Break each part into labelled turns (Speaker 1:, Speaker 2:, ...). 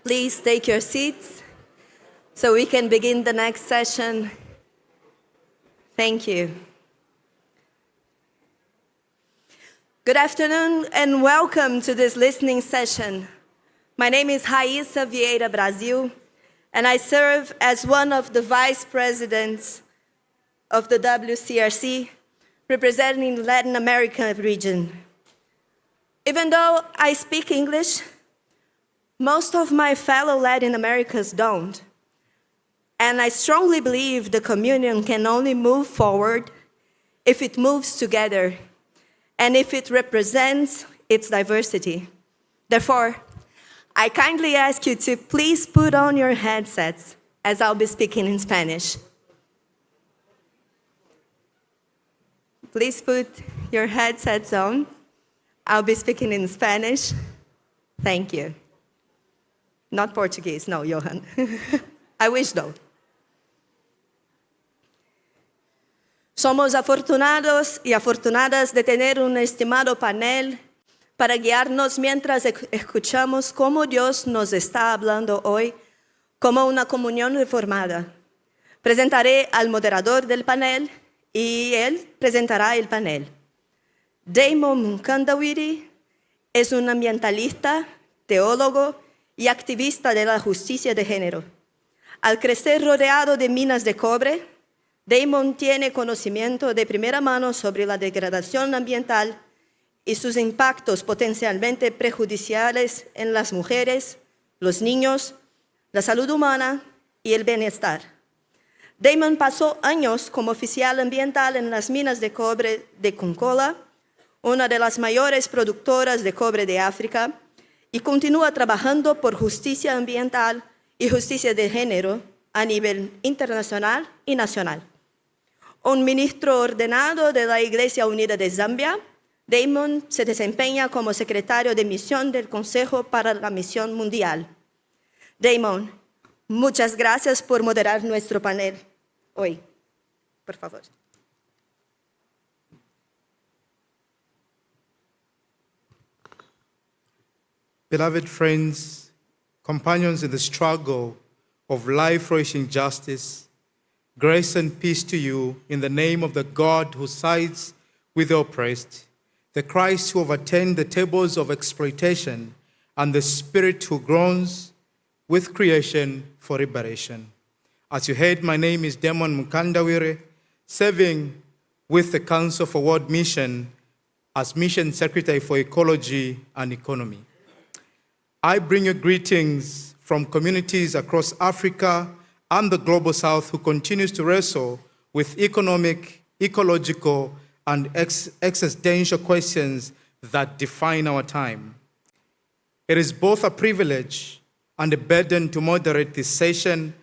Speaker 1: Please take your seats so we can begin the next session. Thank you. Good afternoon and welcome to this listening session. My name is Raíssa Vieira Brasil, and I serve as one of the vice presidents of the WCRC, representing the Latin America region. Even though I speak English, most of my fellow Latin Americans don't. And I strongly believe the communion can only move forward if it moves together and if it represents its diversity. Therefore, I kindly ask you to please put on your headsets as I'll be speaking in Spanish. Please put your headsets on. I'll be speaking in Spanish. Thank you. Not Portuguese, no, Johan. I wish though. Somos afortunados y afortunadas de tener un estimado panel para guiarnos mientras escuchamos cómo Dios nos está hablando hoy como una comunión reformada. Presentaré al moderador del panel y él presentará el panel. Damon Mukandawiri es un ambientalista, teólogo y activista de la justicia de género. Al crecer rodeado de minas de cobre, Damon tiene conocimiento de primera mano sobre la degradación ambiental y sus impactos potencialmente perjudiciales en las mujeres, los niños, la salud humana y el bienestar. Damon pasó años como oficial ambiental en las minas de cobre de Konkola, una de las mayores productoras de cobre de África, y continúa trabajando por justicia ambiental y justicia de género a nivel internacional y nacional. Un ministro ordenado de la Iglesia Unida de Zambia, Damon se desempeña como secretario de misión del Consejo para la Misión Mundial. Damon, muchas gracias por moderar nuestro panel hoy. Por favor.
Speaker 2: Beloved friends, companions in the struggle of life-flourishing justice, grace and peace to you in the name of the God who sides with the oppressed, the Christ who overturned the tables of exploitation, and the Spirit who groans with creation for liberation. As you heard, my name is Damon Mukandawire, serving with the Council for World Mission as Mission Secretary for Ecology and Economy. I bring you greetings from communities across Africa and the Global South who continues to wrestle with economic, ecological, and existential questions that define our time. It is both a privilege and a burden to moderate this session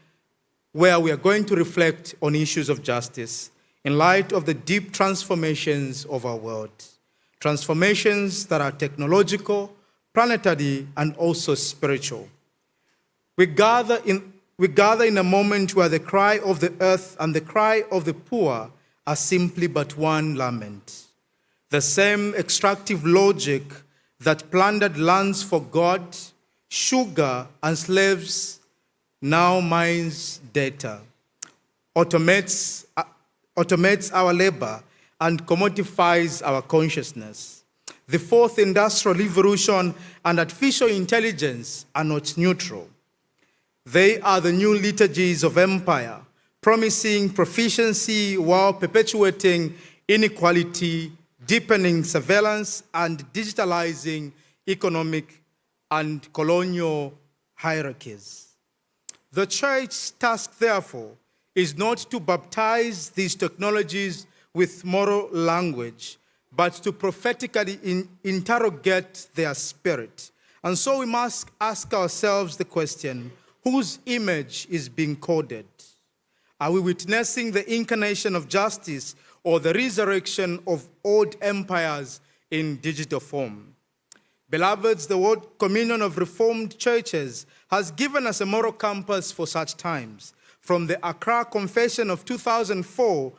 Speaker 2: where we are going to reflect on issues of justice in light of the deep transformations of our world. Transformations that are technological, planetary, and also spiritual. We gather in a moment where the cry of the earth and the cry of the poor are simply but one lament. The same extractive logic that plundered lands for gold, sugar, and slaves now mines data, automates our labor, and commodifies our consciousness. The fourth industrial revolution and artificial intelligence are not neutral. They are the new liturgies of empire, promising proficiency while perpetuating inequality, deepening surveillance, and digitalizing economic and colonial hierarchies. The church's task, therefore, is not to baptize these technologies with moral language, but to prophetically interrogate their spirit. And so we must ask ourselves the question, whose image is being coded? Are we witnessing the incarnation of justice or the resurrection of old empires in digital form? Beloveds, the World Communion of Reformed Churches has given us a moral compass for such times. From the Accra Confession of 2004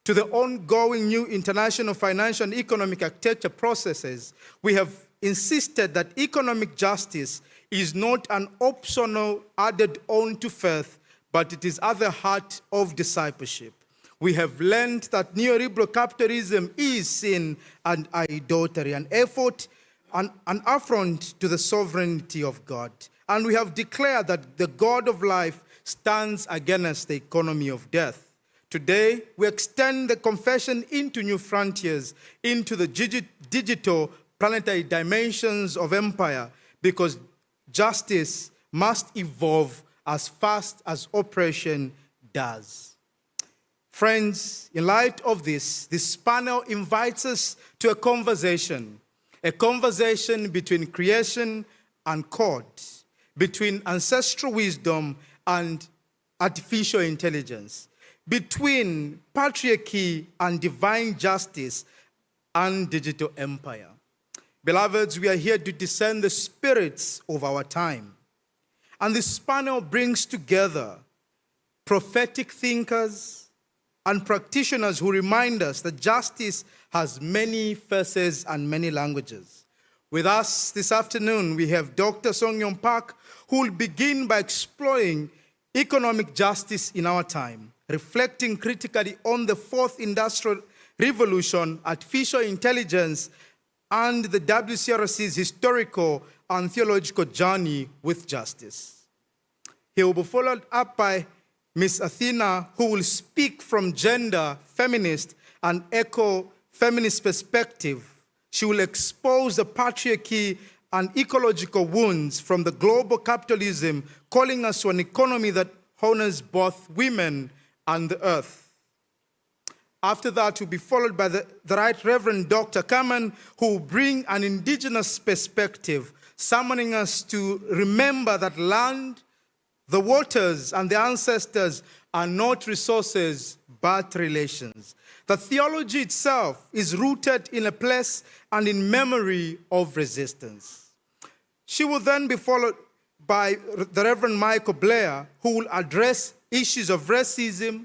Speaker 2: to the ongoing new international financial and economic architecture processes, we have insisted that economic justice is not an optional added on to faith, but it is at the heart of discipleship. We have learned that neoliberal capitalism is sin and idolatry, an effort, an affront to the sovereignty of God. And we have declared that the God of life stands against the economy of death. Today, we extend the confession into new frontiers, into the digital planetary dimensions of empire, because justice must evolve as fast as oppression does. Friends, in light of this panel invites us to a conversation between creation and code, between ancestral wisdom and artificial intelligence, between patriarchy and divine justice and digital empire. Beloveds, we are here to discern the spirits of our time. And this panel brings together prophetic thinkers and practitioners who remind us that justice has many faces and many languages. With us this afternoon, we have Dr. Song-Yong Park, who will begin by exploring economic justice in our time, reflecting critically on the fourth industrial revolution, artificial intelligence, and the WCRC's historical and theological journey with justice. He will be followed up by Ms. Athena, who will speak from gender, feminist, and eco-feminist perspective. She will expose the patriarchy and ecological wounds from the global capitalism, calling us to an economy that honors both women and the earth. After that, we'll be followed by the Right Reverend Dr. Kaman, who will bring an indigenous perspective, summoning us to remember that land, the waters, and the ancestors are not resources, but relations. The theology itself is rooted in a place and in memory of resistance. She will then be followed by the Reverend Michael Blair, who will address issues of racism,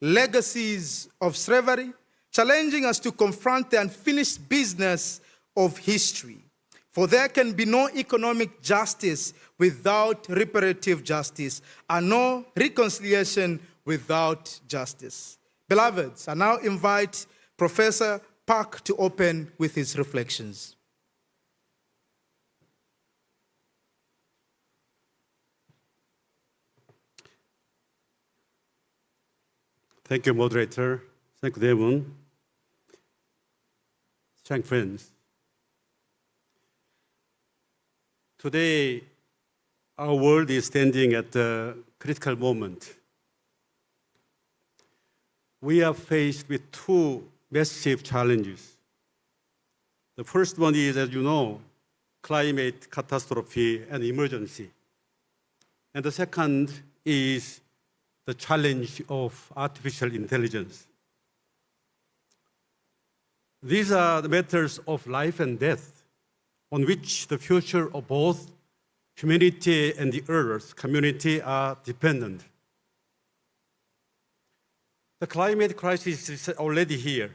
Speaker 2: legacies of slavery, challenging us to confront the unfinished business of history. For there can be no economic justice without reparative justice, and no reconciliation without justice. Beloveds, I now invite Professor Park to open with his reflections.
Speaker 3: Thank you, moderator. Thank you, Devon. Thank friends. Today, our world is standing at a critical moment. We are faced with two massive challenges. The first one is, as you know, climate catastrophe and emergency. And the second is the challenge of artificial intelligence. These are the matters of life and death on which the future of both humanity and the Earth community are dependent. The climate crisis is already here.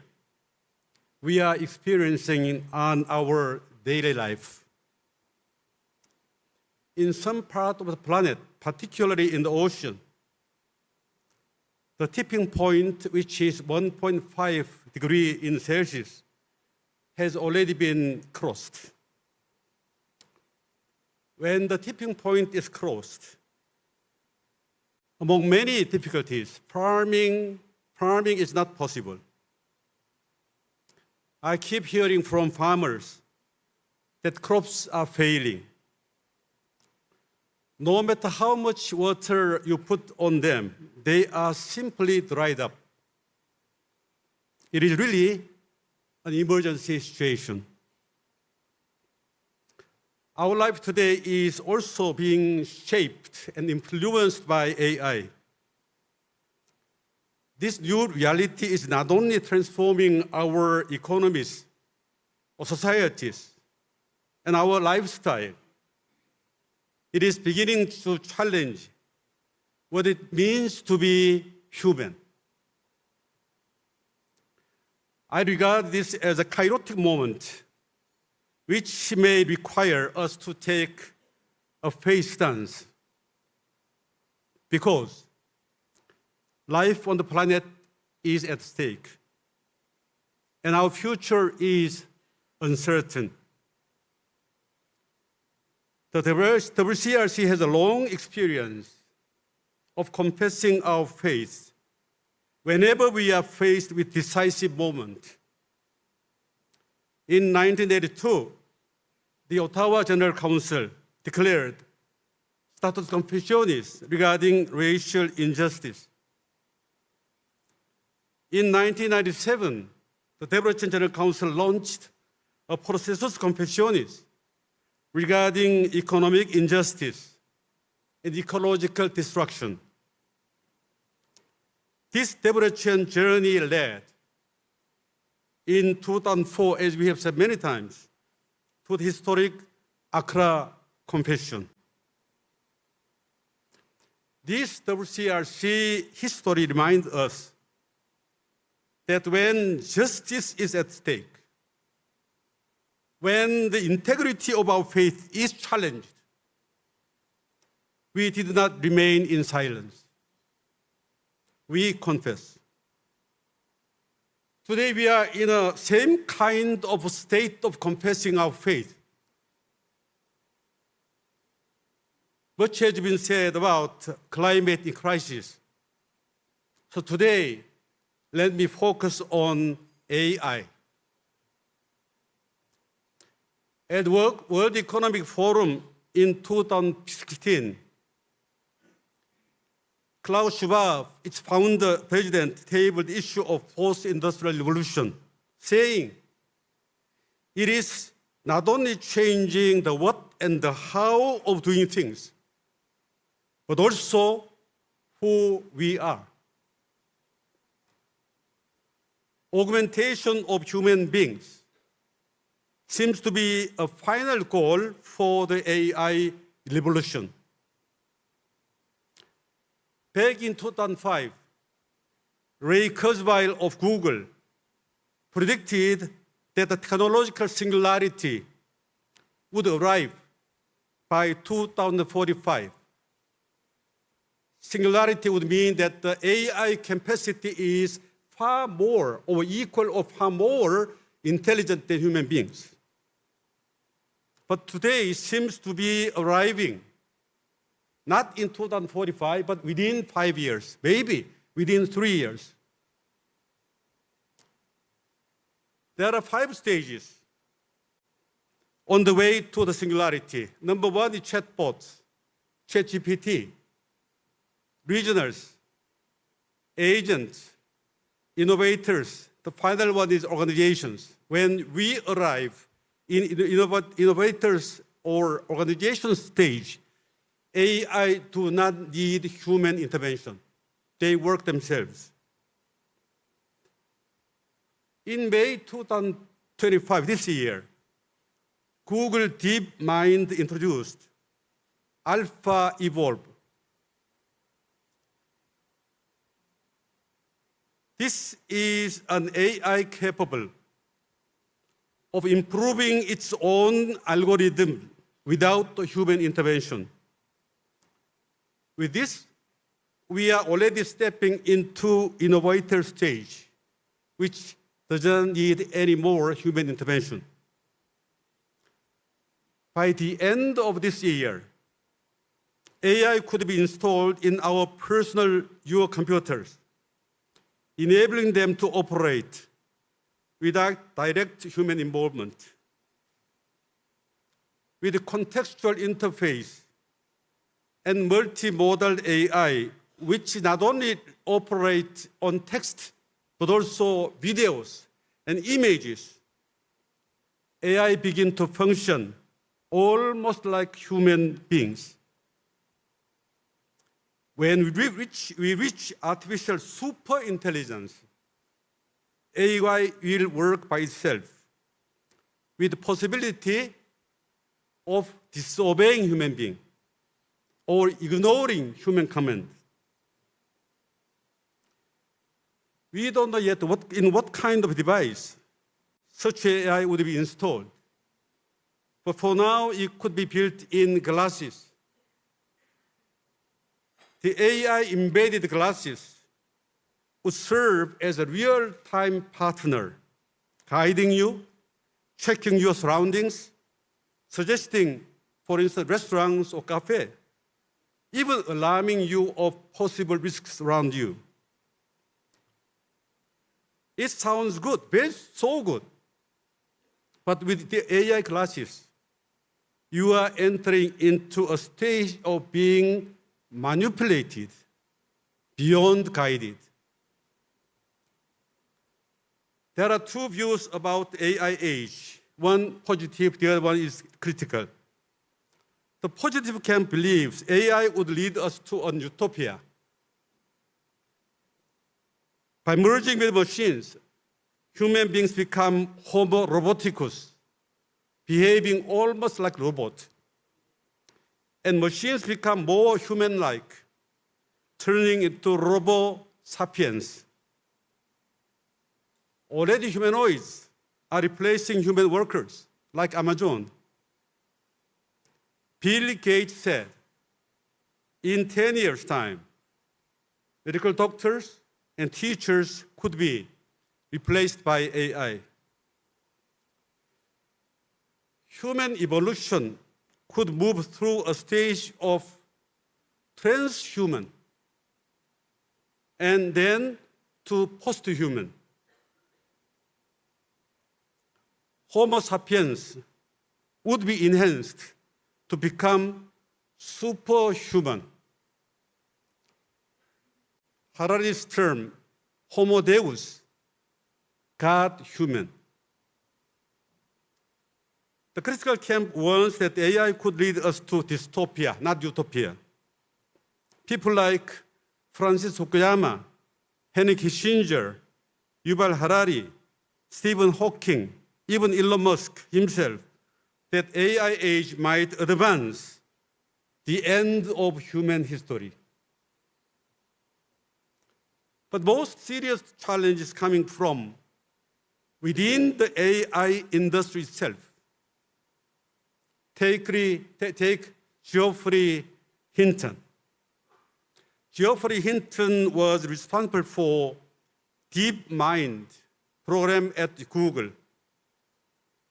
Speaker 3: We are experiencing it on our daily life. In some part of the planet, particularly in the ocean, the tipping point, which is 1.5 degrees in Celsius, has already been crossed. When the tipping point is crossed, among many difficulties, farming is not possible. I keep hearing from farmers that crops are failing. No matter how much water you put on them, they are simply dried up. It is really an emergency situation. Our life today is also being shaped and influenced by AI. This new reality is not only transforming our economies, or societies, and our lifestyle. It is beginning to challenge what it means to be human. I regard this as a kairotic moment, which may require us to take a faith stance because life on the planet is at stake and our future is uncertain. The WCRC has a long experience of confessing our faith whenever we are faced with decisive moment. In 1982, the Ottawa General Council declared status confessionis regarding racial injustice. In 1997, the Debrecen General Council launched a processus confessionis regarding economic injustice and ecological destruction. This Debrecen journey led, in 2004, as we have said many times, to the historic Accra Confession. This WCRC history reminds us that when justice is at stake, when the integrity of our faith is challenged, we did not remain in silence. We confess. Today we are in a same kind of state of confessing our faith. Much has been said about climate crisis. So today, let me focus on AI. At World Economic Forum in 2016, Klaus Schwab, its founder, president, tabled the issue of post-industrial revolution, saying it is not only changing the what and the how of doing things, but also who we are. Augmentation of human beings seems to be a final goal for the AI revolution. Back in 2005, Ray Kurzweil of Google predicted that the technological singularity would arrive by 2045. Singularity would mean that the AI capacity is far more or equal or far more intelligent than human beings. But today it seems to be arriving not in 2045, but within 5 years, maybe within 3 years. There are 5 stages on the way to the singularity. Number 1 is chatbots, ChatGPT, regionals, agents, innovators. The final one is organizations. When we arrive in the innovators or organization stage, AI do not need human intervention. They work themselves. In May 2025, this year, Google DeepMind introduced Alpha Evolve. This is an AI capable of improving its own algorithm without human intervention. With this, we are already stepping into innovator stage, which doesn't need any more human intervention. By the end of this year, AI could be installed in our personal computers, enabling them to operate without direct human involvement. With a contextual interface and multimodal AI, which not only operate on text, but also videos and images, AI begin to function almost like human beings. When we reach artificial superintelligence, AI will work by itself with the possibility of disobeying human beings or ignoring human command. We don't know yet in what kind of device such AI would be installed. But for now, it could be built in glasses the AI embedded glasses would serve as a real-time partner, guiding you, checking your surroundings, suggesting, for instance, restaurants or cafe, even alarming you of possible risks around you. It sounds good, so good. But with the AI glasses, you are entering into a stage of being manipulated beyond guided. There are two views about AI age. One positive, the other one is critical. The positive camp believes AI would lead us to a utopia. By merging with machines, human beings become Homo roboticus, behaving almost like robots. And machines become more human-like, turning into robo sapiens. Already humanoids are replacing human workers, like Amazon. Bill Gates said, in 10 years' time, medical doctors and teachers could be replaced by AI. Human evolution could move through a stage of transhuman and then to posthuman. Homo sapiens would be enhanced to become superhuman. Harari's term, Homo Deus, God human. The critical camp warns that AI could lead us to dystopia, not utopia. People like Francis Fukuyama, Henry Kissinger, Yuval Harari, Stephen Hawking, even Elon Musk himself, that AI age might advance the end of human history. But most serious challenges coming from within the AI industry itself. Take Geoffrey Hinton. Geoffrey Hinton was responsible for DeepMind program at Google.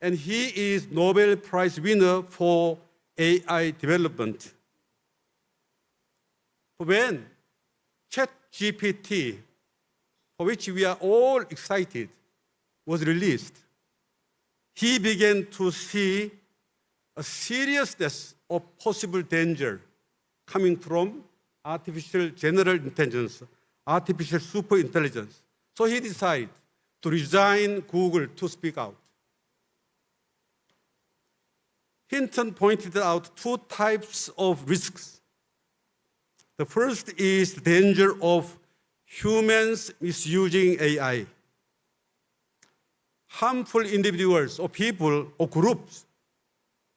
Speaker 3: And he is Nobel Prize winner for AI development. When ChatGPT, for which we are all excited, was released, he began to see a seriousness of possible danger coming from artificial general intelligence, artificial superintelligence. So he decided to resign Google to speak out. Hinton pointed out two types of risks. The first is the danger of humans misusing AI. Harmful individuals or people or groups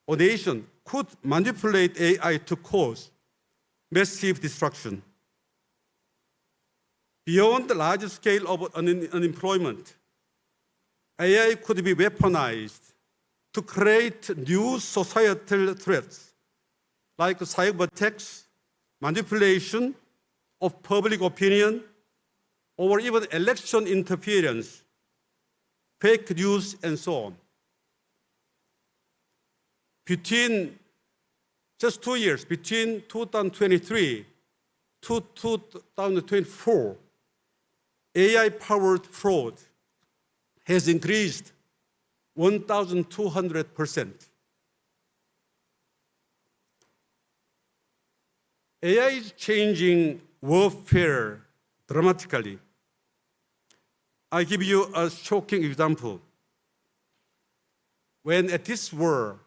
Speaker 3: or nations could manipulate AI to cause massive destruction. Beyond the large scale of unemployment, AI could be weaponized to create new societal threats like cyber attacks, manipulation of public opinion, or even election interference, fake news, and so on. Between just 2 years, between 2023 to 2024, AI-powered fraud has increased 1,200%. AI is changing warfare dramatically. I give you a shocking example. When at this war,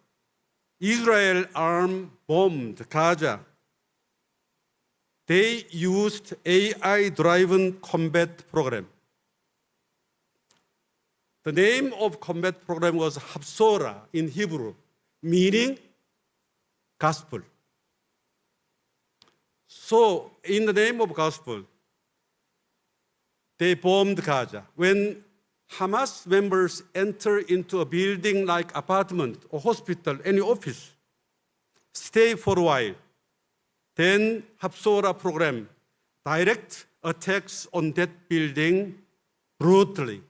Speaker 3: Israel armed bombed Gaza, they used AI-driven combat program. The name of combat program was Hafsorah in Hebrew, meaning gospel. So in the name of gospel, they bombed Gaza. When Hamas members enter into a building like apartment or hospital, any office, stay for a while. Then Hapsora program direct attacks on that building brutally,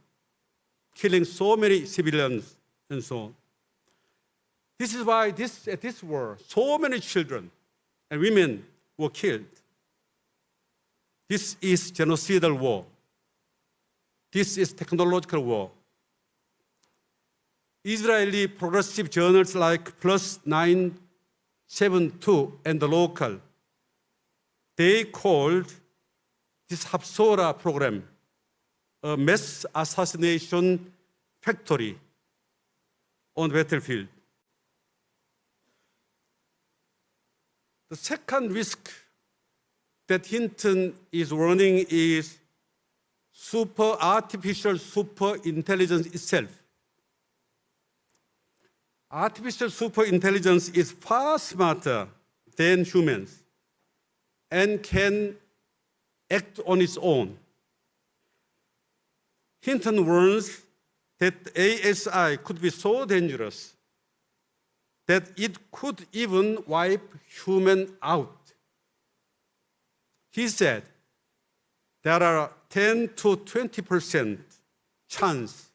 Speaker 3: killing so many civilians and so on. This is why at this war, so many children and women were killed. This is genocidal war. This is technological war. Israeli progressive journals like Plus 972 and the Local, they called this Hapsora program a mass assassination factory on the battlefield. The second risk that Hinton is warning is artificial super intelligence itself. Artificial super intelligence is far smarter than humans and can act on its own. Hinton warns that ASI could be so dangerous that it could even wipe humans out. He said there are 10 to 20% chance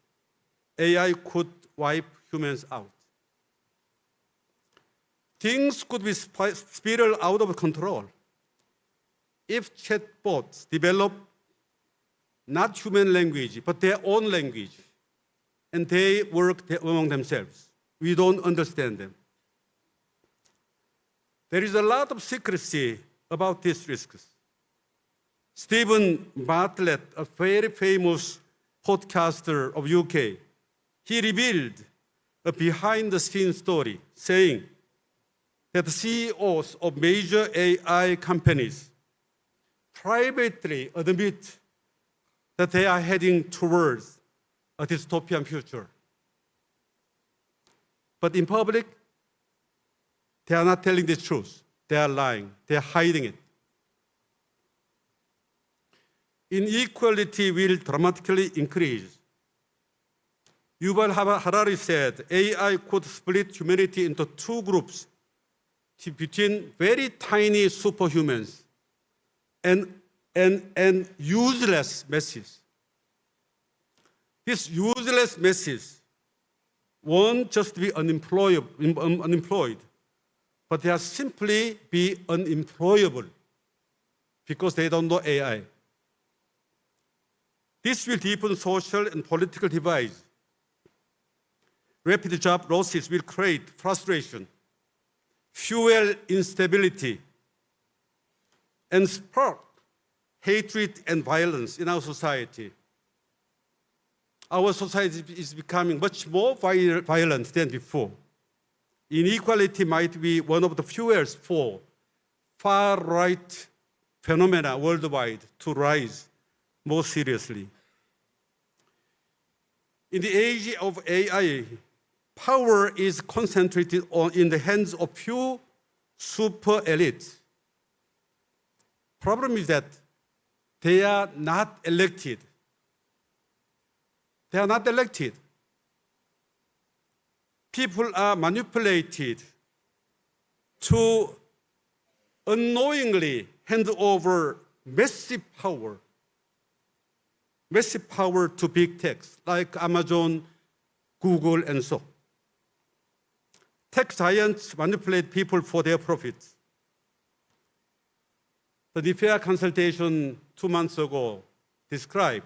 Speaker 3: AI could wipe humans out. Things could be spiral out of control if chatbots develop not human language, but their own language, and they work among themselves. We don't understand them. There is a lot of secrecy about these risks. Stephen Bartlett, a very famous podcaster of UK, he revealed a behind-the-scenes story saying that the CEOs of major AI companies privately admit that they are heading towards a dystopian future. But in public, they are not telling the truth. They are lying. They are hiding it. Inequality will dramatically increase. Yuval Harari said AI could split humanity into two groups between very tiny superhumans and useless masses. These useless masses won't just be unemployed, but they are simply be unemployable because they don't know AI. This will deepen social and political divides. Rapid job losses will create frustration, fuel instability, and spark hatred and violence in our society. Our society is becoming much more violent than before. Inequality might be one of the fuels for far-right phenomena worldwide to rise more seriously. In the age of AI, power is concentrated in the hands of few super elites. Problem is that they are not elected. They are not elected. People are manipulated to unknowingly hand over massive power to big techs like Amazon, Google, and so on. Tech giants manipulate people for their profits. The NIFEA consultation 2 months ago described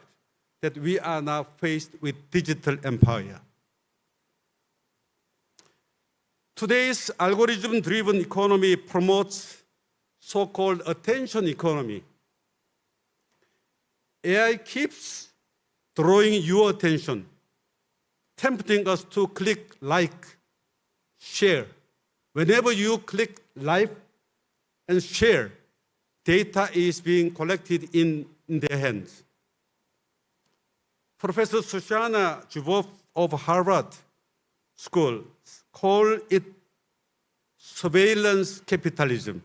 Speaker 3: that we are now faced with digital empire. Today's algorithm-driven economy promotes so-called attention economy. AI keeps drawing your attention, tempting us to click like, share. Whenever you click like and share, data is being collected in their hands. Professor Shoshana Zuboff of Harvard School called it surveillance capitalism.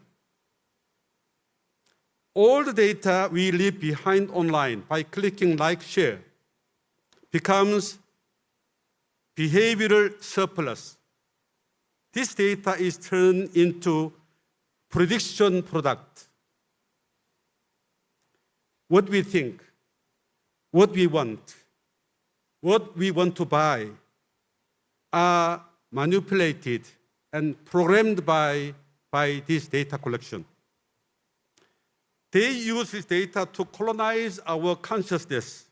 Speaker 3: All the data we leave behind online by clicking like, share becomes behavioral surplus. This data is turned into prediction product. What we think, what we want to buy are manipulated and programmed by this data collection. They use this data to colonize our consciousness.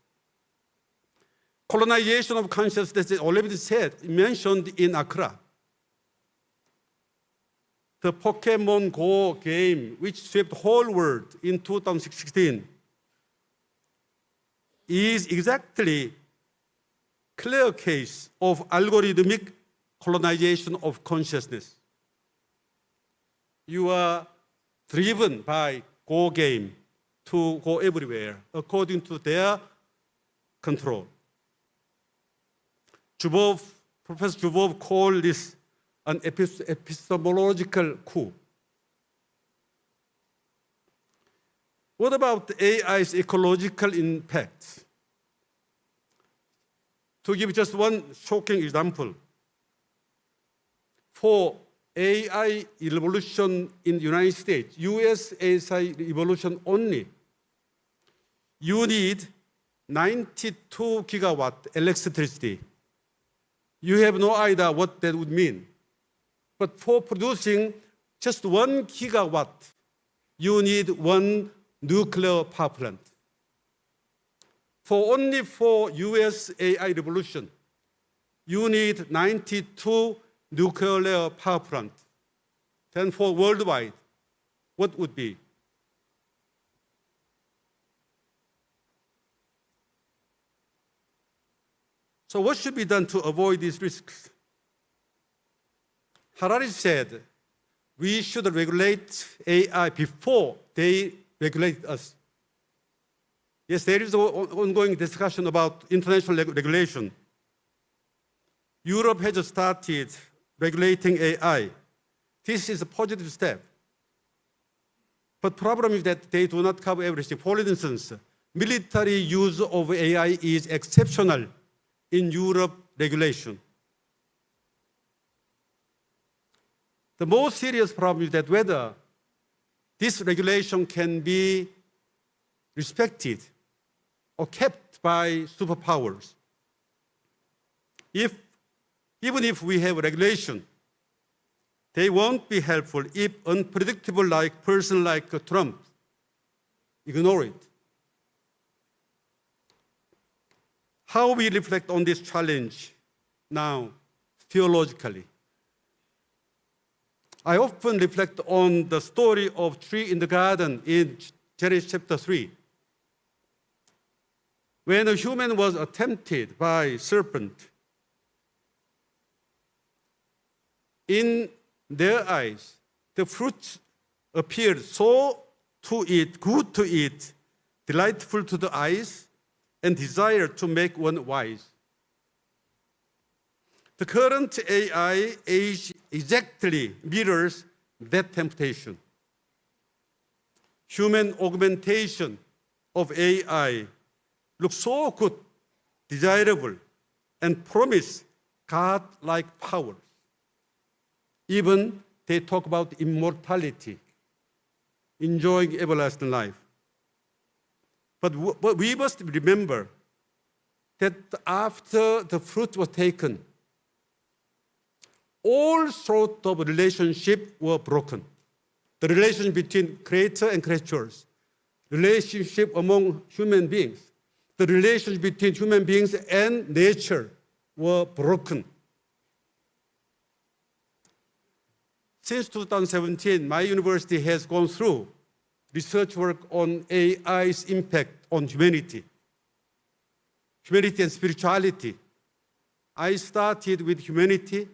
Speaker 3: Colonization of consciousness is already mentioned in Accra. The Pokemon Go game, which swept the whole world in 2016, is exactly clear case of algorithmic colonization of consciousness. You are driven by Go game to go everywhere according to their control. Professor Zubov called this an epistemological coup. What about AI's ecological impact? To give just one shocking example, for AI evolution in the United States, US AI evolution only, you need 92 gigawatt electricity. You have no idea what that would mean. But for producing just 1 gigawatt, you need 1 nuclear power plant. Only for US AI revolution, you need 92 nuclear power plant. Then for worldwide, what would be? So what should be done to avoid these risks? Harari said, we should regulate AI before they regulate us. Yes, there is an ongoing discussion about international regulation. Europe has started regulating AI. This is a positive step. But problem is that they do not cover everything. For instance, military use of AI is exceptional in Europe regulation. The most serious problem is that whether this regulation can be respected or kept by superpowers. Even if we have regulation, they won't be helpful if unpredictable like person like Trump ignore it. How we reflect on this challenge now, theologically. I often reflect on the story of tree in the garden in Genesis chapter 3. When a human was tempted by serpent, in their eyes, the fruit appeared so to eat, good to eat, delightful to the eyes, and desire to make one wise. The current AI age exactly mirrors that temptation. Human augmentation of AI looks so good, desirable, and promise God-like powers. Even they talk about immortality, enjoying everlasting life. But we must remember that after the fruit was taken, all sorts of relationships were broken. The relationship between creator and creatures, relationship among human beings, the relationship between human beings and nature were broken. Since 2017, my university has gone through research work on AI's impact on humanity and spirituality. I started with humanity,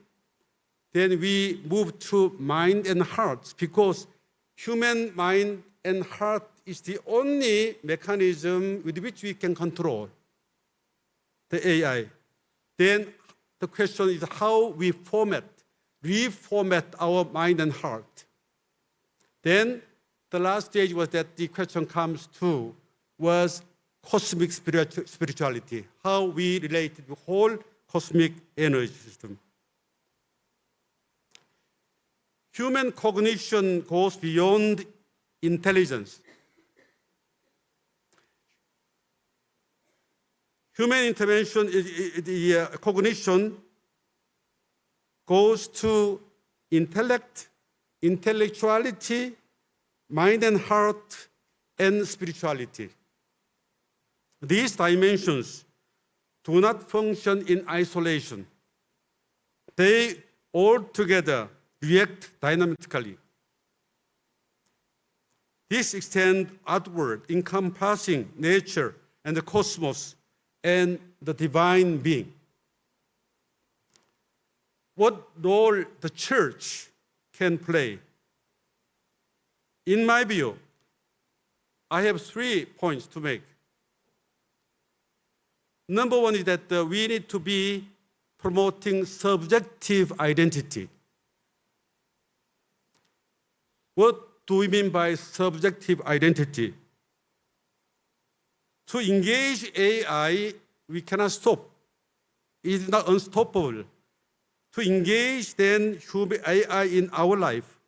Speaker 3: then we moved to mind and heart, because human mind and heart is the only mechanism with which we can control the AI. Then the question is how we reformat our mind and heart. Then the last stage was that the question comes to was cosmic spirituality, how we relate to the whole cosmic energy system. human cognition goes beyond intelligence. Human intervention, cognition goes to intellect, intellectuality, mind and heart, and spirituality. These dimensions do not function in isolation. They all together react dynamically. This extends outward, encompassing nature and the cosmos and the divine being. What role the church can play? In my view, I have 3 points to make. Number one is that we need to be promoting subjective identity. What do we mean by subjective identity? To engage AI, we cannot stop. It is not unstoppable. To engage then human AI in our life,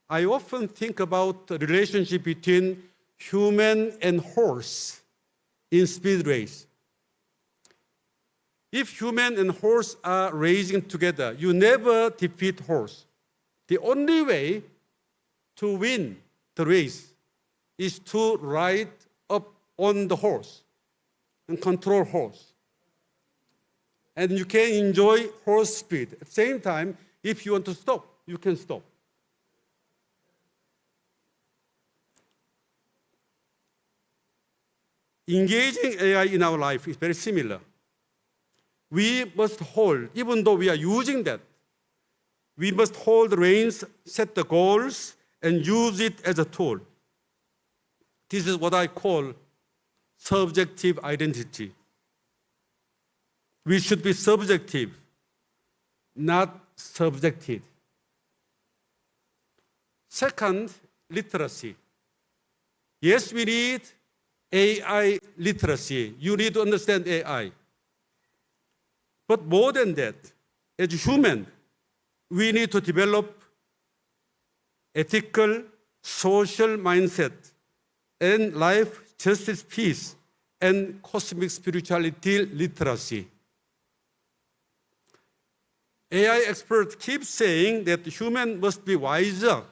Speaker 3: I often think about the relationship between human and horse in speed race. If human and horse are racing together, you never defeat horse. The only way to win the race is to ride up on the horse and control horse. And you can enjoy horse speed. At the same time, if you want to stop, you can stop. Engaging AI in our life is very similar. We must hold, even though we are using that, we must hold the reins, set the goals, and use it as a tool. This is what I call subjective identity. We should be subjective, not subjected. Second, literacy. Yes, we need AI literacy. You need to understand AI. But more than that, as a human, we need to develop ethical, social mindset and life, justice, peace, and cosmic spirituality literacy. AI experts keep saying that human must be wiser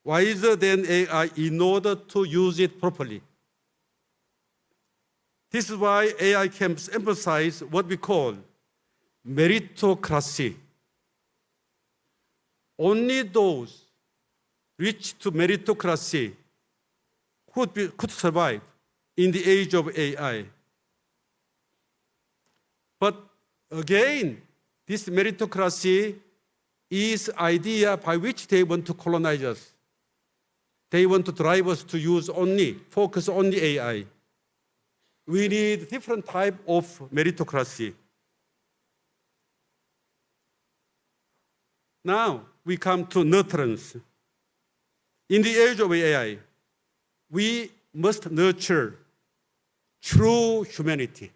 Speaker 3: than AI in order to use it properly. This is why AI camps emphasize what we call meritocracy. Only those reach to meritocracy could survive in the age of AI. But again, this meritocracy is idea by which they want to colonize us. They want to drive us to focus only AI. We need different type of meritocracy. Now we come to nurturance. In the age of AI, we must nurture true humanity,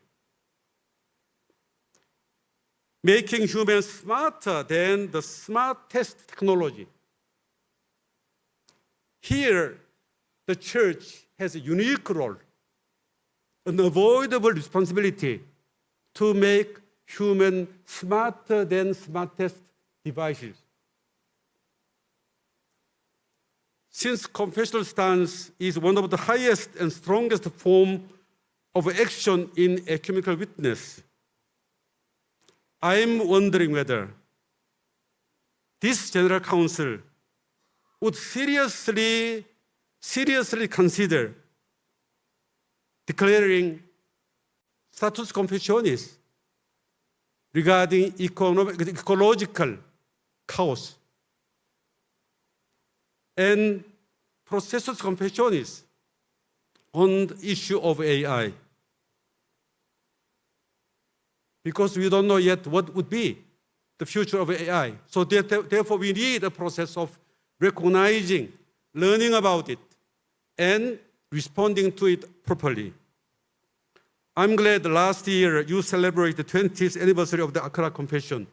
Speaker 3: making humans smarter than the smartest technology. Here, the church has a unique role, an unavoidable responsibility to make humans smarter than smartest devices. Since confessional stance is one of the highest and strongest form of action in ecumenical witness, I'm wondering whether this General Council would seriously consider declaring status confessionis regarding ecological chaos and processus confessionis on the issue of AI. Because we don't know yet what would be the future of AI. So therefore we need a process of recognizing, learning about it, and responding to it properly. I'm glad last year you celebrated the 20th anniversary of the Accra Confession.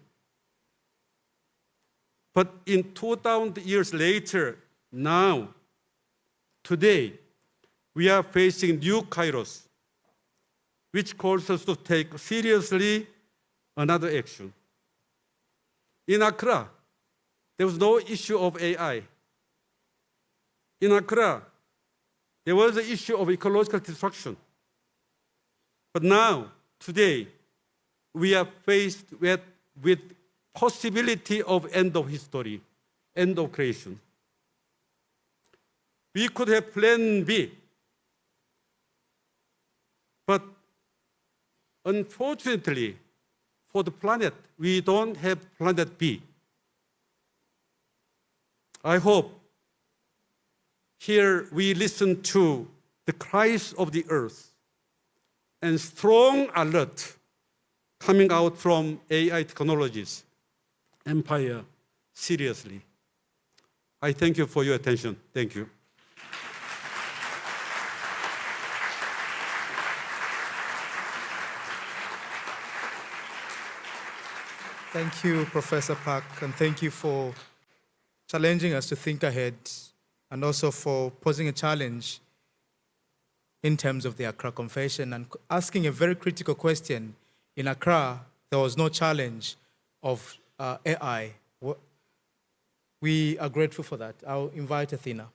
Speaker 3: But in 2,000 years later, now, today, we are facing new Kairos, which calls us to take seriously another action. In Accra, there was no issue of AI. In Accra, there was the issue of ecological destruction. But now, today, we are faced with possibility of end of history, end of creation. We could have plan B, but unfortunately, for the planet, we don't have planet B. I hope here we listen to the cries of the earth and strong alert coming out from AI technologies empire seriously. I thank you for your attention. Thank you.
Speaker 2: Thank you, Professor Park, and thank you for challenging us to think ahead and also for posing a challenge in terms of the Accra Confession and asking a very critical question. In Accra, there was no challenge of AI. We are grateful for that. I'll invite Athena.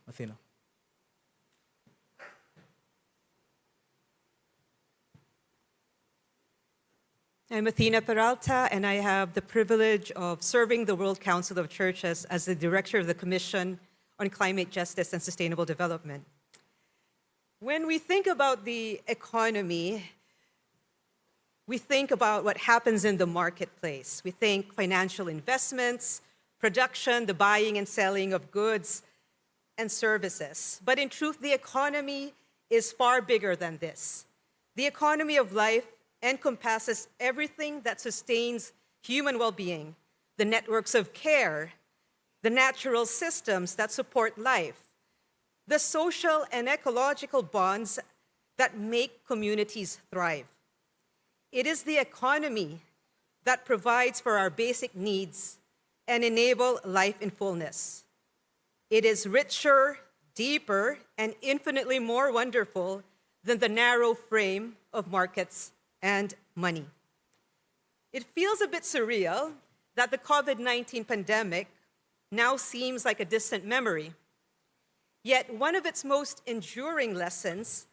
Speaker 4: I'm Athena Peralta, and I have the privilege of serving the World Council of Churches as the director of the Commission on Climate Justice and Sustainable Development. When we think about the economy, we think about what happens in the marketplace. We think financial investments, production, the buying and selling of goods and services. But in truth, the economy is far bigger than this. The economy of life encompasses everything that sustains human well-being, the networks of care, the natural systems that support life, the social and ecological bonds that make communities thrive. It is the economy that provides for our basic needs and enable life in fullness. It is richer, deeper, and infinitely more wonderful than the narrow frame of markets and money. It feels a bit surreal that the COVID-19 pandemic now seems like a distant memory. Yet one of its most enduring lessons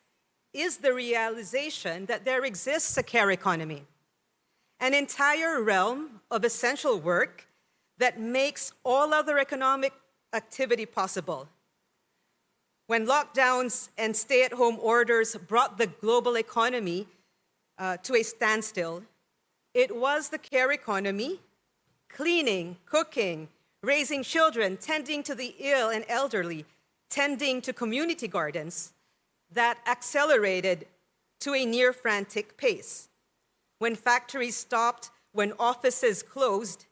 Speaker 4: is the realization that there exists a care economy, an entire realm of essential work that makes all other economic activity possible. When lockdowns and stay-at-home orders brought the global economy to a standstill, it was the care economy, cleaning, cooking, raising children, tending to the ill and elderly, tending to community gardens, that accelerated to a near-frantic pace. When factories stopped, when offices closed,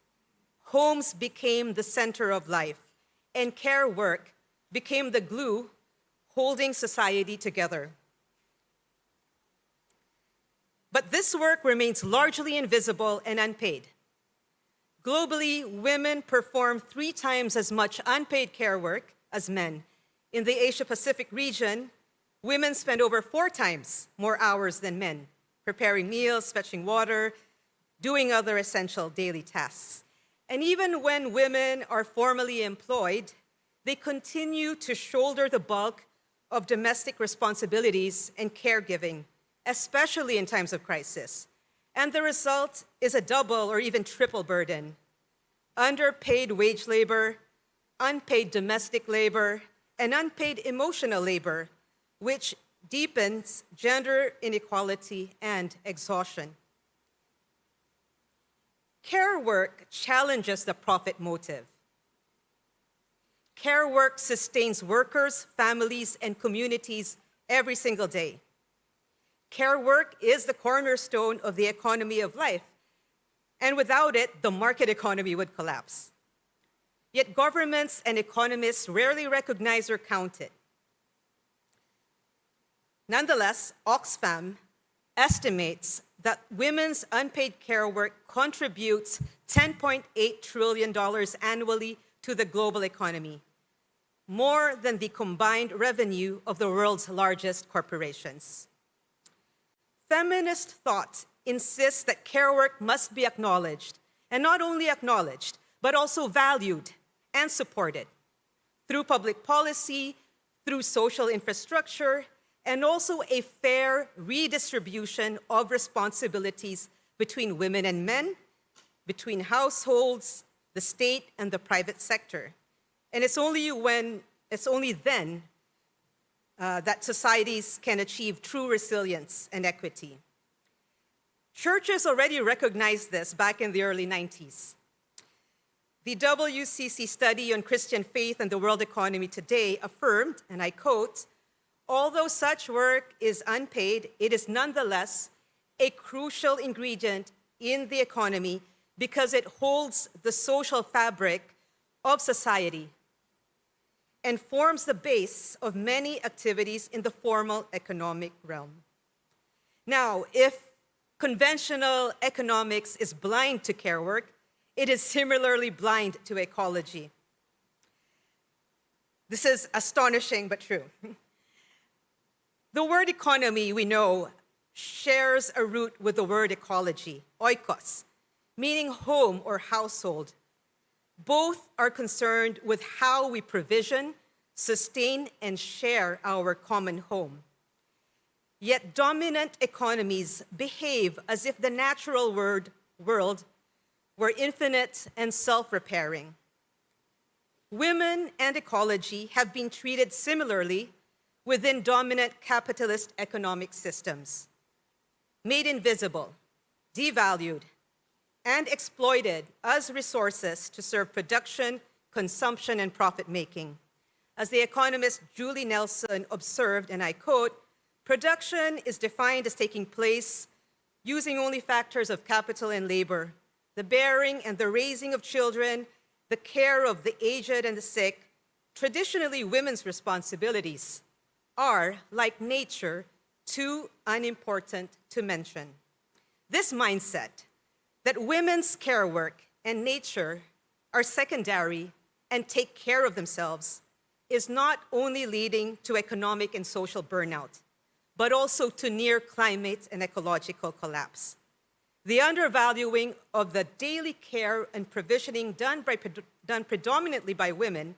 Speaker 4: homes became the center of life, and care work became the glue holding society together. But this work remains largely invisible and unpaid. Globally, women perform 3 times as much unpaid care work as men. In the Asia-Pacific region, women spend over 4 times more hours than men, preparing meals, fetching water, doing other essential daily tasks. And even when women are formally employed, they continue to shoulder the bulk of domestic responsibilities and caregiving, especially in times of crisis. And the result is a double or even triple burden: underpaid wage labor, unpaid domestic labor, and unpaid emotional labor, which deepens gender inequality and exhaustion. Care work challenges the profit motive. Care work sustains workers, families, and communities every single day. Care work is the cornerstone of the economy of life, and without it, the market economy would collapse. Yet governments and economists rarely recognize or count it. Nonetheless, Oxfam estimates that women's unpaid care work contributes $10.8 trillion annually to the global economy, more than the combined revenue of the world's largest corporations. Feminist thought insists that care work must be acknowledged, and not only acknowledged, but also valued and supported through public policy, through social infrastructure, and also a fair redistribution of responsibilities between women and men, between households, the state, and the private sector. And it's only then that societies can achieve true resilience and equity. Churches already recognized this back in the early 90s. The WCRC study on Christian faith and the world economy today affirmed, and I quote, "Although such work is unpaid, it is nonetheless a crucial ingredient in the economy because it holds the social fabric of society and forms the base of many activities in the formal economic realm." Now, if conventional economics is blind to care work, it is similarly blind to ecology. This is astonishing but true. The word economy, we know, shares a root with the word ecology, oikos, meaning home or household. Both are concerned with how we provision, sustain, and share our common home. Yet dominant economies behave as if the natural world were infinite and self-repairing. Women and ecology have been treated similarly within dominant capitalist economic systems, made invisible, devalued, and exploited as resources to serve production, consumption, and profit-making. As the economist Julie Nelson observed, and I quote, "Production is defined as taking place using only factors of capital and labor, the bearing and the raising of children, the care of the aged and the sick. Traditionally, women's responsibilities are, like nature, too unimportant to mention." This mindset that women's care work and nature are secondary and take care of themselves is not only leading to economic and social burnout, but also to near climate and ecological collapse. The undervaluing of the daily care and provisioning done predominantly by women,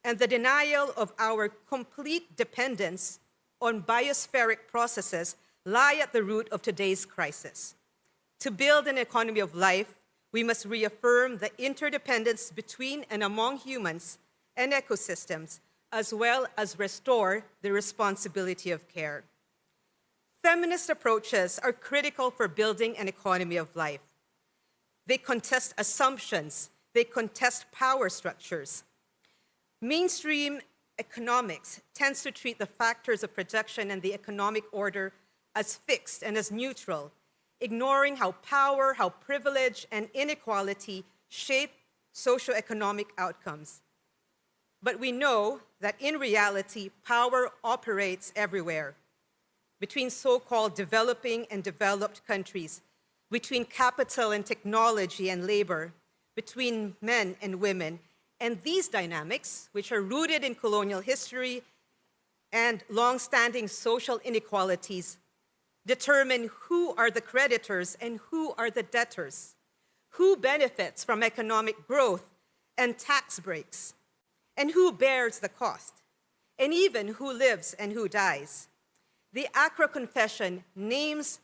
Speaker 4: and the denial of our complete dependence on biospheric processes lie at the root of today's crisis. To build an economy of life, we must reaffirm the interdependence between and among humans and ecosystems, as well as restore the responsibility of care. Feminist approaches are critical for building an economy of life. They contest assumptions, they contest power structures. Mainstream economics tends to treat the factors of production and the economic order as fixed and as neutral, ignoring how power, how privilege, and inequality shape socioeconomic outcomes. But we know that in reality, power operates everywhere, between so-called developing and developed countries, between capital and technology and labor, between men and women. And these dynamics, which are rooted in colonial history and long-standing social inequalities, determine who are the creditors and who are the debtors, who benefits from economic growth and tax breaks, and who bears the cost, and even who lives and who dies. The Accra Confession names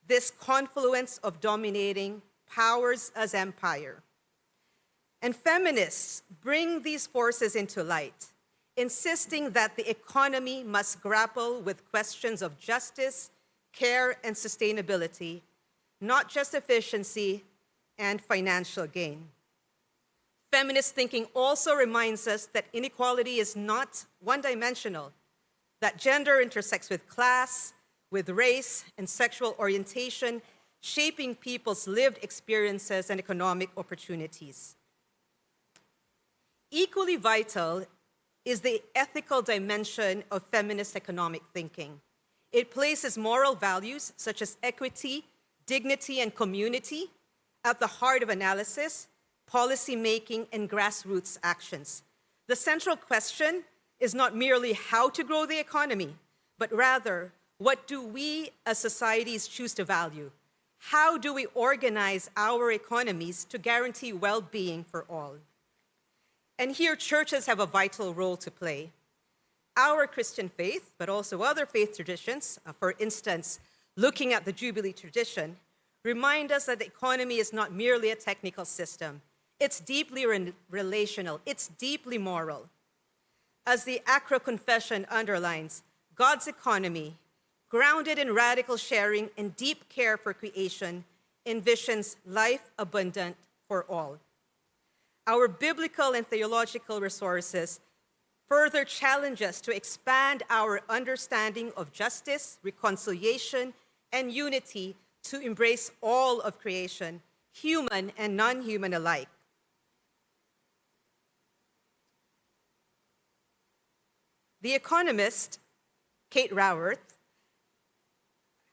Speaker 4: this confluence of dominating powers as empire. And feminists bring these forces into light, insisting that the economy must grapple with questions of justice, care, and sustainability, not just efficiency and financial gain. Feminist thinking also reminds us that inequality is not one-dimensional, that gender intersects with class, with race, and sexual orientation, shaping people's lived experiences and economic opportunities. Equally vital is the ethical dimension of feminist economic thinking. It places moral values such as equity, dignity, and community at the heart of analysis, policy making, and grassroots actions. The central question is not merely how to grow the economy, but rather, what do we as societies choose to value? How do we organize our economies to guarantee well-being for all? And here, churches have a vital role to play. Our Christian faith, but also other faith traditions, for instance, looking at the Jubilee tradition, remind us that the economy is not merely a technical system. It's deeply relational, it's deeply moral. As the Accra Confession underlines, God's economy, grounded in radical sharing and deep care for creation, envisions life abundant for all. Our biblical and theological resources further challenge us to expand our understanding of justice, reconciliation, and unity to embrace all of creation, human and non-human alike. The economist, Kate Raworth,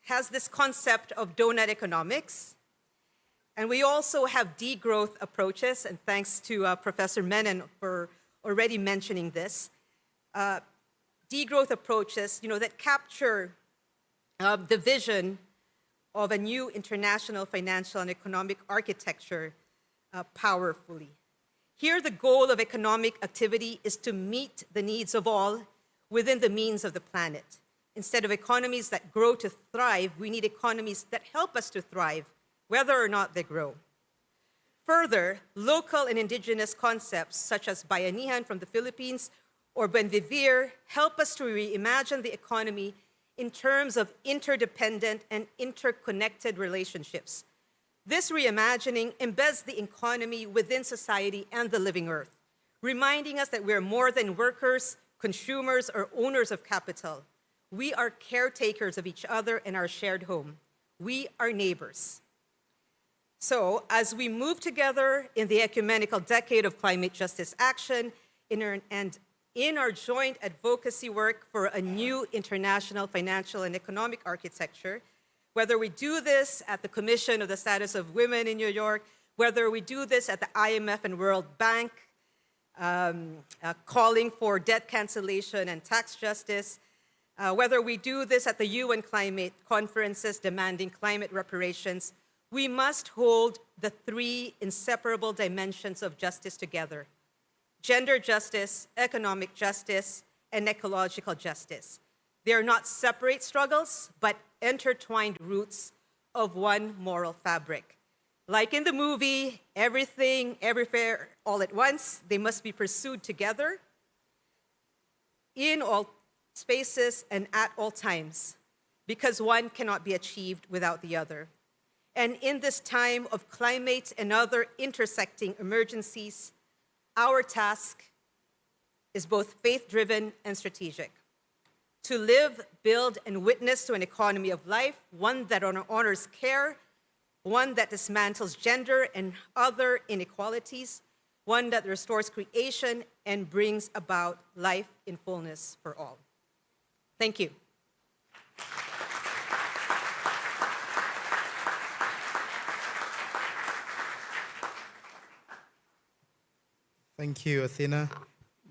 Speaker 4: has this concept of donut economics. And we also have degrowth approaches, and thanks to Professor Menon for already mentioning this. Degrowth approaches, that capture the vision of a new international financial and economic architecture powerfully. Here, the goal of economic activity is to meet the needs of all within the means of the planet. Instead of economies that grow to thrive, we need economies that help us to thrive, whether or not they grow. Further, local and indigenous concepts such as bayanihan from the Philippines or Persevere help us to reimagine the economy in terms of interdependent and interconnected relationships. This reimagining embeds the economy within society and the living earth, reminding us that we're more than workers, consumers, or owners of capital. We are caretakers of each other and our shared home. We are neighbors. So, as we move together in the ecumenical decade of climate justice action and in our joint advocacy work for a new international financial and economic architecture, whether we do this at the Commission of the Status of Women in New York, whether we do this at the IMF and World Bank, calling for debt cancellation and tax justice, whether we do this at the UN climate conferences demanding climate reparations, we must hold the three inseparable dimensions of justice together: gender justice, economic justice, and ecological justice. They are not separate struggles, but intertwined roots of one moral fabric. Like in the movie, Everything, Everywhere, All at Once, they must be pursued together in all spaces and at all times, because one cannot be achieved without the other. And in this time of climate and other intersecting emergencies, our task is both faith-driven and strategic. To live, build, and witness to an economy of life, one that honors care, one that dismantles gender and other inequalities, one that restores creation and brings about life in fullness for all. Thank you.
Speaker 2: Thank you, Athena.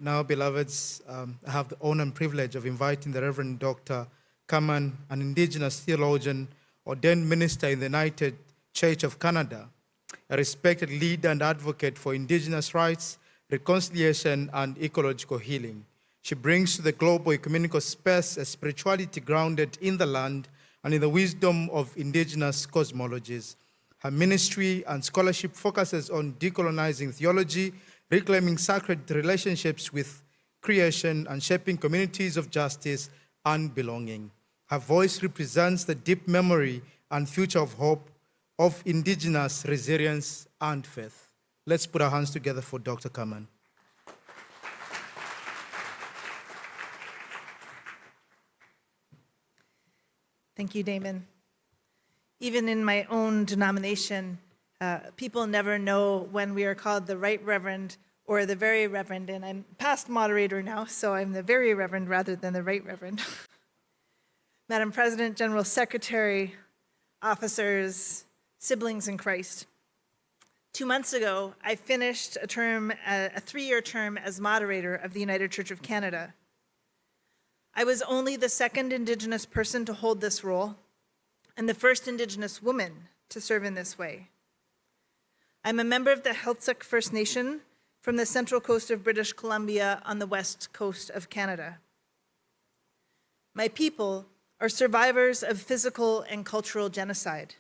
Speaker 2: Now, beloveds, I have the honor and privilege of inviting the Reverend Dr. Kaman, an indigenous theologian, ordained minister in the United Church of Canada, a respected leader and advocate for indigenous rights, reconciliation, and ecological healing. She brings to the global ecumenical space a spirituality grounded in the land and in the wisdom of indigenous cosmologies. Her ministry and scholarship focuses on decolonizing theology, reclaiming sacred relationships with creation, and shaping communities of justice and belonging. Her voice represents the deep memory and future of hope, of indigenous resilience and faith. Let's put our hands together for Dr. Kaman.
Speaker 5: Thank you, Damon. Even in my own denomination, people never know when we are called the Right Reverend or the Very Reverend, and I'm past moderator now, so I'm the Very Reverend rather than the Right Reverend. Madam President, General Secretary, officers, siblings in Christ. 2 months ago, I finished a 3-year term as moderator of the United Church of Canada. I was only the second Indigenous person to hold this role and the first Indigenous woman to serve in this way. I'm a member of the Heiltsuk First Nation from the central coast of British Columbia on the west coast of Canada. My people are survivors of physical and cultural genocide,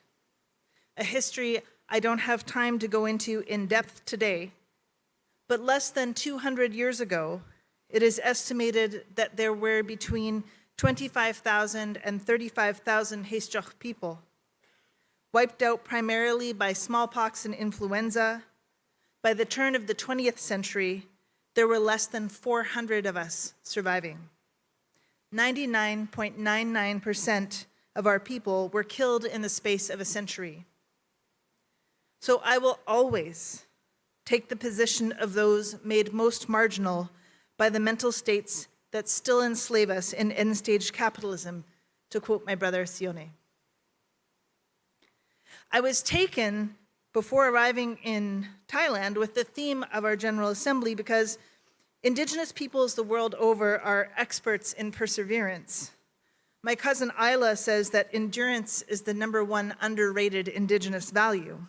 Speaker 5: a history I don't have time to go into in depth today, but less than 200 years ago, it is estimated that there were between 25,000 and 35,000 Heiltsuk people, wiped out primarily by smallpox and influenza. By the turn of the 20th century, there were less than 400 of us surviving. 99.99% of our people were killed in the space of a century. So I will always take the position of those made most marginal by the mental states that still enslave us in end-stage capitalism, to quote my brother Sione. I was taken before arriving in Thailand with the theme of our General Assembly because Indigenous peoples the world over are experts in perseverance. My cousin Isla says that endurance is the #1 underrated Indigenous value.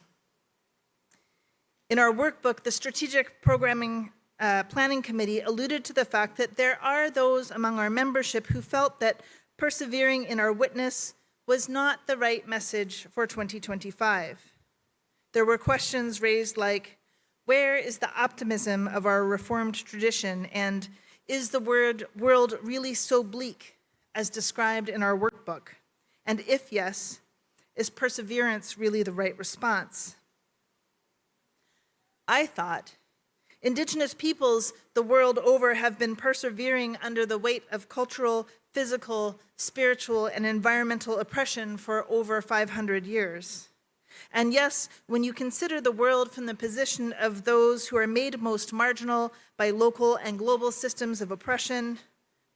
Speaker 5: In our workbook, the Strategic Programming Planning Committee alluded to the fact that there are those among our membership who felt that persevering in our witness was not the right message for 2025. There were questions raised like, where is the optimism of our Reformed tradition, and is the world really so bleak as described in our workbook? And if yes, is perseverance really the right response? I thought Indigenous peoples the world over have been persevering under the weight of cultural, physical, spiritual, and environmental oppression for over 500 years. And yes, when you consider the world from the position of those who are made most marginal by local and global systems of oppression,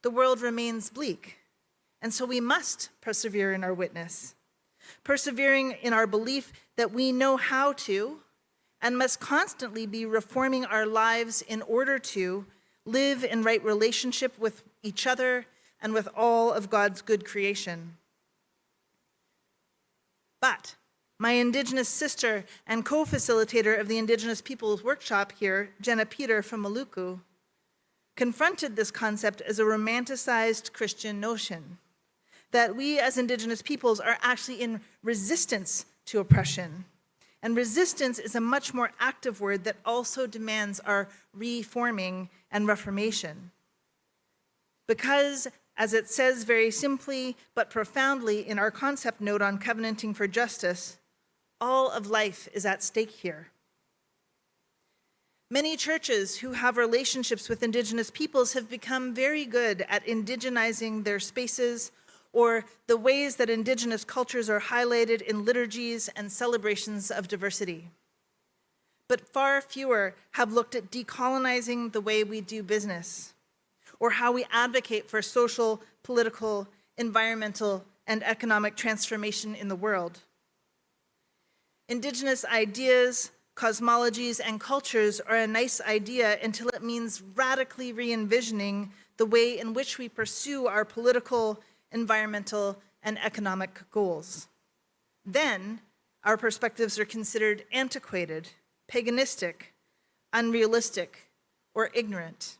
Speaker 5: the world remains bleak. And so we must persevere in our witness, persevering in our belief that we know how to and must constantly be reforming our lives in order to live in right relationship with each other and with all of God's good creation. But my Indigenous sister and co-facilitator of the Indigenous Peoples Workshop here, Jenna Peter from Maluku, confronted this concept as a romanticized Christian notion, that we as Indigenous peoples are actually in resistance to oppression. And resistance is a much more active word that also demands our reforming and reformation. Because, as it says very simply but profoundly in our concept note on covenanting for justice, all of life is at stake here. Many churches who have relationships with Indigenous peoples have become very good at indigenizing their spaces or the ways that Indigenous cultures are highlighted in liturgies and celebrations of diversity. But far fewer have looked at decolonizing the way we do business, or how we advocate for social, political, environmental, and economic transformation in the world. Indigenous ideas, cosmologies, and cultures are a nice idea until it means radically re-envisioning the way in which we pursue our political, environmental, and economic goals. Then, our perspectives are considered antiquated, paganistic, unrealistic, or ignorant.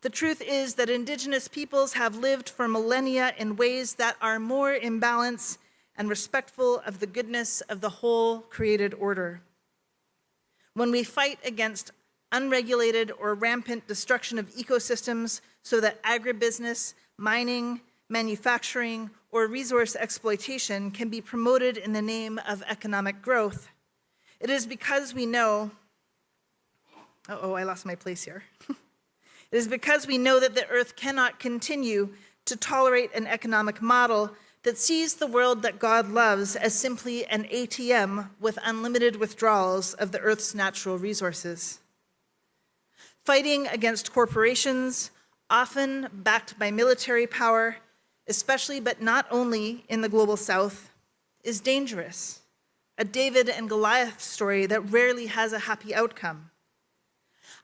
Speaker 5: The truth is that Indigenous peoples have lived for millennia in ways that are more in balance and respectful of the goodness of the whole created order. When we fight against unregulated or rampant destruction of ecosystems so that agribusiness, mining, manufacturing, or resource exploitation can be promoted in the name of economic growth, it is because we know, I lost my place here. It is because we know that the earth cannot continue to tolerate an economic model that sees the world that God loves as simply an ATM with unlimited withdrawals of the earth's natural resources. Fighting against corporations, often backed by military power, especially but not only in the global south, is dangerous. A David and Goliath story that rarely has a happy outcome.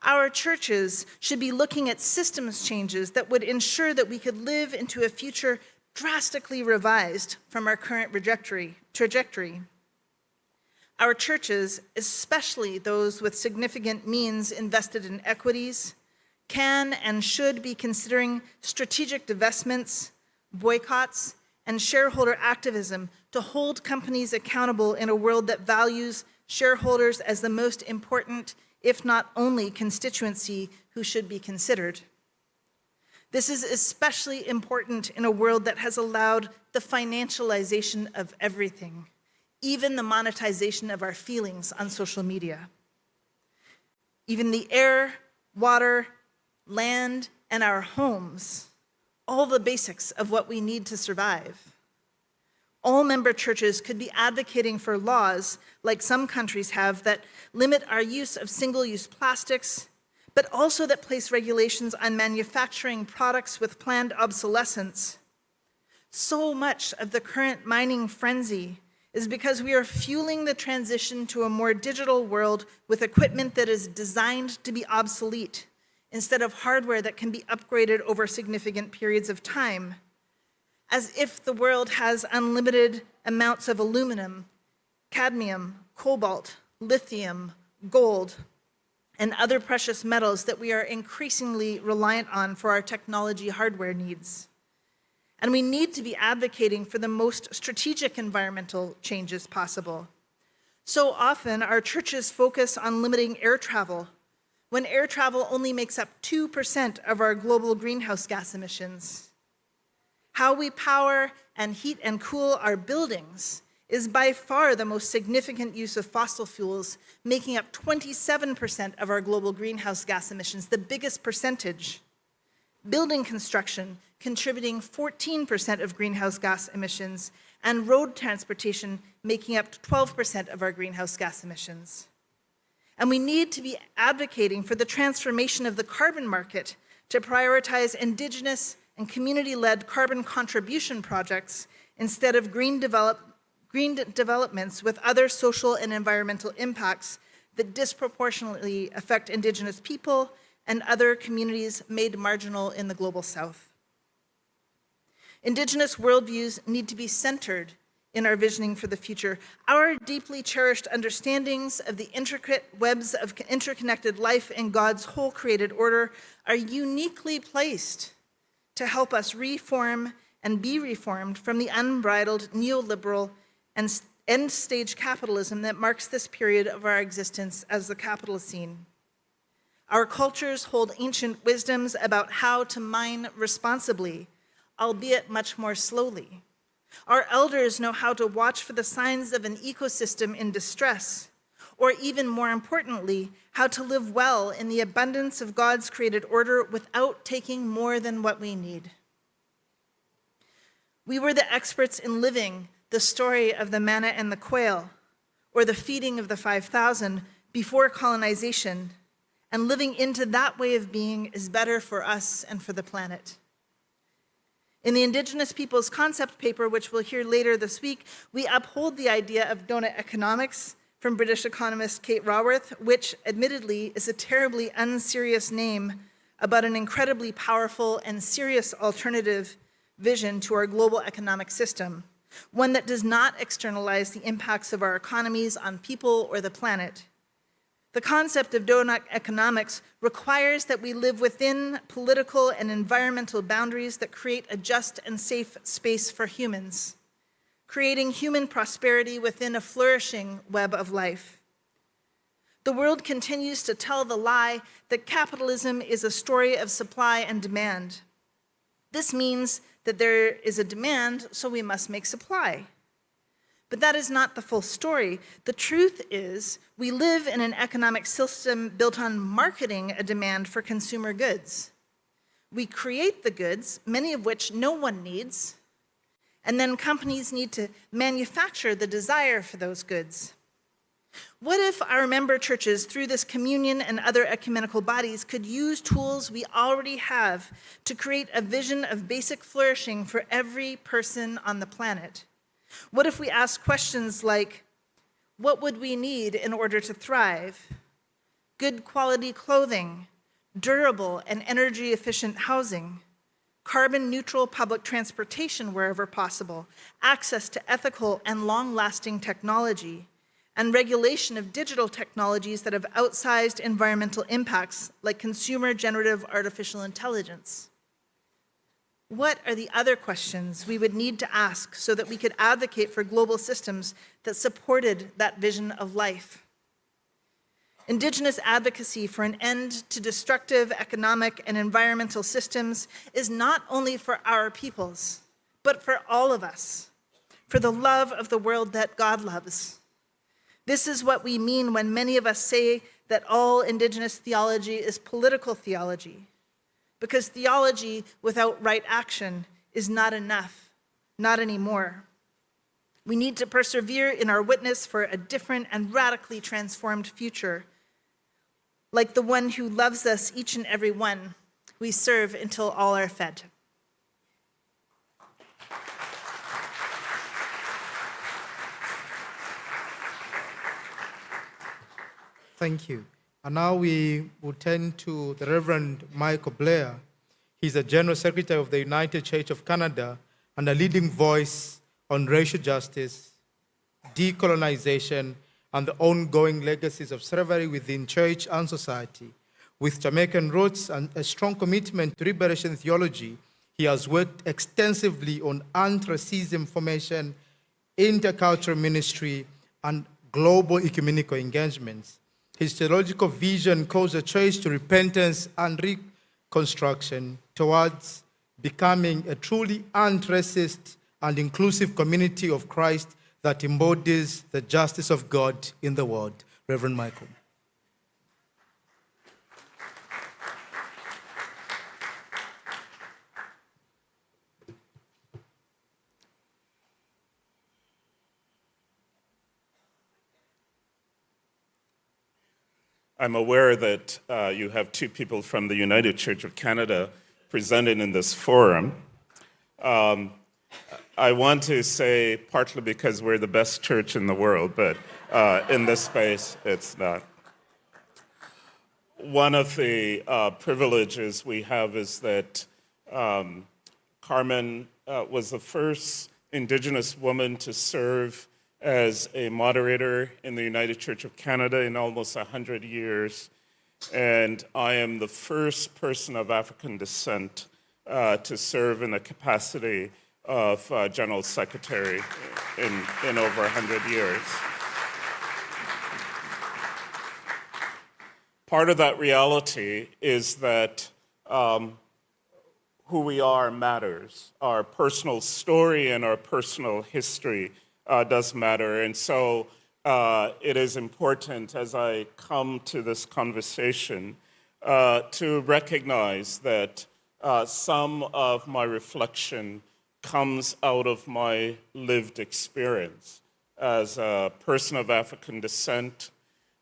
Speaker 5: Our churches should be looking at systems changes that would ensure that we could live into a future drastically revised from our current trajectory. Our churches, especially those with significant means invested in equities, can and should be considering strategic divestments, boycotts, and shareholder activism to hold companies accountable in a world that values shareholders as the most important, if not only, constituency who should be considered. This is especially important in a world that has allowed the financialization of everything, even the monetization of our feelings on social media. Even the air, water, land, and our homes, all the basics of what we need to survive. All member churches could be advocating for laws, like some countries have, that limit our use of single-use plastics, but also that place regulations on manufacturing products with planned obsolescence. So much of the current mining frenzy is because we are fueling the transition to a more digital world with equipment that is designed to be obsolete, instead of hardware that can be upgraded over significant periods of time, as if the world has unlimited amounts of aluminum, cadmium, cobalt, lithium, gold, and other precious metals that we are increasingly reliant on for our technology hardware needs. And we need to be advocating for the most strategic environmental changes possible. So often, our churches focus on limiting air travel, when air travel only makes up 2% of our global greenhouse gas emissions. How we power and heat and cool our buildings is by far the most significant use of fossil fuels, making up 27% of our global greenhouse gas emissions, the biggest percentage. Building construction contributing 14% of greenhouse gas emissions, and road transportation making up 12% of our greenhouse gas emissions. And we need to be advocating for the transformation of the carbon market to prioritize indigenous and community-led carbon contribution projects instead of green developments with other social and environmental impacts that disproportionately affect indigenous people and other communities made marginal in the global south. Indigenous worldviews need to be centered in our visioning for the future. Our deeply cherished understandings of the intricate webs of interconnected life in God's whole created order are uniquely placed to help us reform and be reformed from the unbridled neoliberal and end-stage capitalism that marks this period of our existence as the capitalist scene. Our cultures hold ancient wisdoms about how to mine responsibly, albeit much more slowly. Our elders know how to watch for the signs of an ecosystem in distress, or even more importantly, how to live well in the abundance of God's created order without taking more than what we need. We were the experts in living the story of the manna and the quail, or the feeding of the 5,000 before colonization, and living into that way of being is better for us and for the planet. In the Indigenous Peoples Concept paper, which we'll hear later this week, we uphold the idea of donut economics from British economist Kate Raworth, which admittedly is a terribly unserious name about an incredibly powerful and serious alternative vision to our global economic system, one that does not externalize the impacts of our economies on people or the planet. The concept of donut economics requires that we live within political and environmental boundaries that create a just and safe space for humans, creating human prosperity within a flourishing web of life. The world continues to tell the lie that capitalism is a story of supply and demand. This means that there is a demand, so we must make supply. But that is not the full story. The truth is, we live in an economic system built on marketing a demand for consumer goods. We create the goods, many of which no one needs, and then companies need to manufacture the desire for those goods. What if our member churches, through this communion and other ecumenical bodies, could use tools we already have to create a vision of basic flourishing for every person on the planet? What if we ask questions like, what would we need in order to thrive? Good quality clothing, durable and energy efficient housing, carbon neutral public transportation wherever possible, access to ethical and long-lasting technology, and regulation of digital technologies that have outsized environmental impacts, like consumer generative artificial intelligence. What are the other questions we would need to ask so that we could advocate for global systems that supported that vision of life? Indigenous advocacy for an end to destructive economic and environmental systems is not only for our peoples, but for all of us, for the love of the world that God loves. This is what we mean when many of us say that all Indigenous theology is political theology, because theology without right action is not enough, not anymore. We need to persevere in our witness for a different and radically transformed future, like the one who loves us, each and every one. We serve until all are fed.
Speaker 2: Thank you. And now we will turn to the Reverend Michael Blair. He's a General Secretary of the United Church of Canada and a leading voice on racial justice, decolonization, and the ongoing legacies of slavery within church and society. With Jamaican roots and a strong commitment to liberation theology, he has worked extensively on anti-racism formation, intercultural ministry, and global ecumenical engagements. His theological vision calls the church to repentance and reconstruction towards becoming a truly anti-racist and inclusive community of Christ that embodies the justice of God in the world. Reverend Michael.
Speaker 6: I'm aware that you have two people from the United Church of Canada presented in this forum. I want to say, partly because we're the best church in the world, but in this space, it's not. One of the privileges we have is that Carmen was the first Indigenous woman to serve as a moderator in the United Church of Canada in almost 100 years. And I am the first person of African descent to serve in the capacity of General Secretary in over 100 years. Part of that reality is that who we are matters. Our personal story and our personal history does matter. And so it is important as I come to this conversation to recognize that some of my reflection comes out of my lived experience as a person of African descent,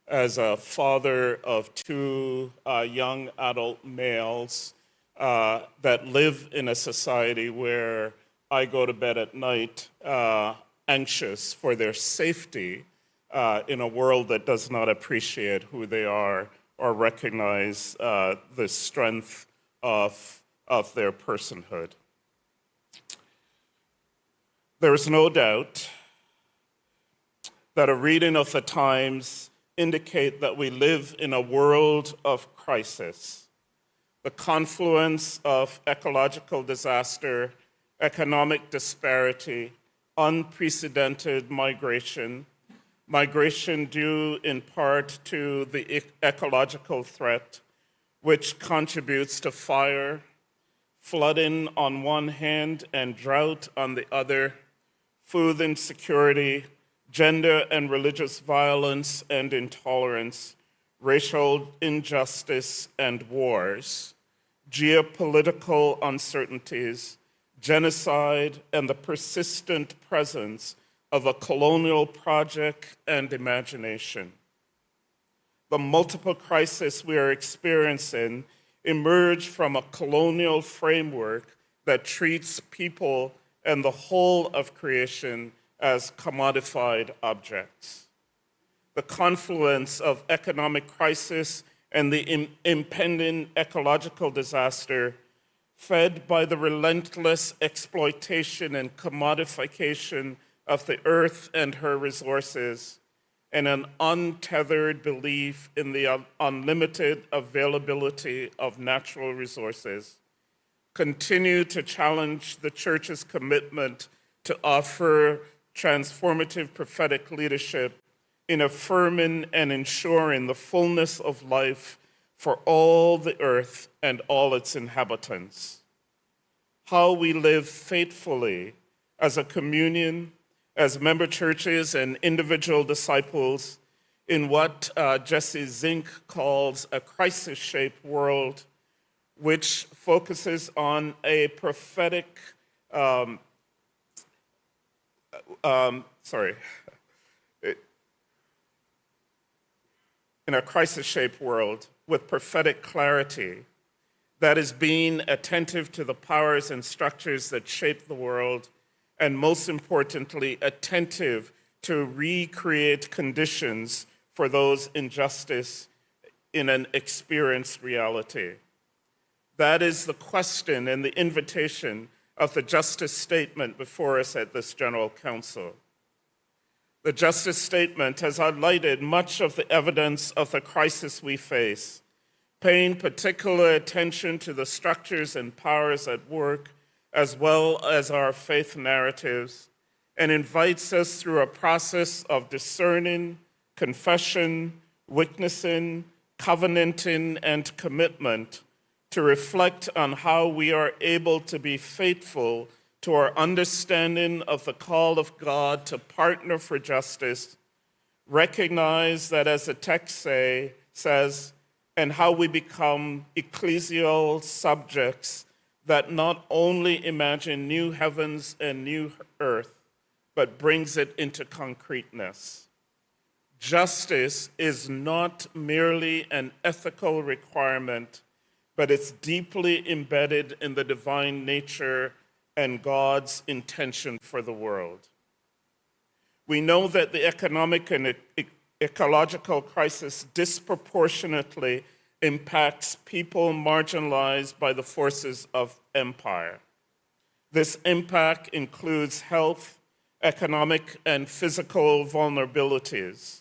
Speaker 6: as a father of two young adult males that live in a society where I go to bed at night anxious for their safety in a world that does not appreciate who they are or recognize the strength of their personhood. There is no doubt that a reading of the times indicate that we live in a world of crisis. The confluence of ecological disaster, economic disparity, unprecedented migration due in part to the ecological threat, which contributes to fire, flooding on one hand and drought on the other, food insecurity, gender and religious violence and intolerance, racial injustice and wars, geopolitical uncertainties, genocide, and the persistent presence of a colonial project and imagination. The multiple crises we are experiencing emerge from a colonial framework that treats people and the whole of creation as commodified objects. The confluence of economic crisis and the impending ecological disaster, fed by the relentless exploitation and commodification of the earth and her resources, and an untethered belief in the unlimited availability of natural resources, continue to challenge the Church's commitment to offer transformative prophetic leadership in affirming and ensuring the fullness of life for all the earth and all its inhabitants. How we live faithfully as a communion, as member churches and individual disciples in what Jesse Zink calls a crisis-shaped world, which focuses on a prophetic, in a crisis-shaped world with prophetic clarity that is being attentive to the powers and structures that shape the world, and most importantly, attentive to recreate conditions for those in justice in an experienced reality. That is the question and the invitation of the justice statement before us at this General Council. The justice statement has highlighted much of the evidence of the crisis we face, paying particular attention to the structures and powers at work, as well as our faith narratives, and invites us through a process of discerning, confession, witnessing, covenanting, and commitment to reflect on how we are able to be faithful to our understanding of the call of God to partner for justice, recognize that, as the text says, and how we become ecclesial subjects that not only imagine new heavens and new earth, but brings it into concreteness. Justice is not merely an ethical requirement, but it's deeply embedded in the divine nature and God's intention for the world. We know that the economic and ecological crisis disproportionately impacts people marginalized by the forces of empire. This impact includes health, economic, and physical vulnerabilities.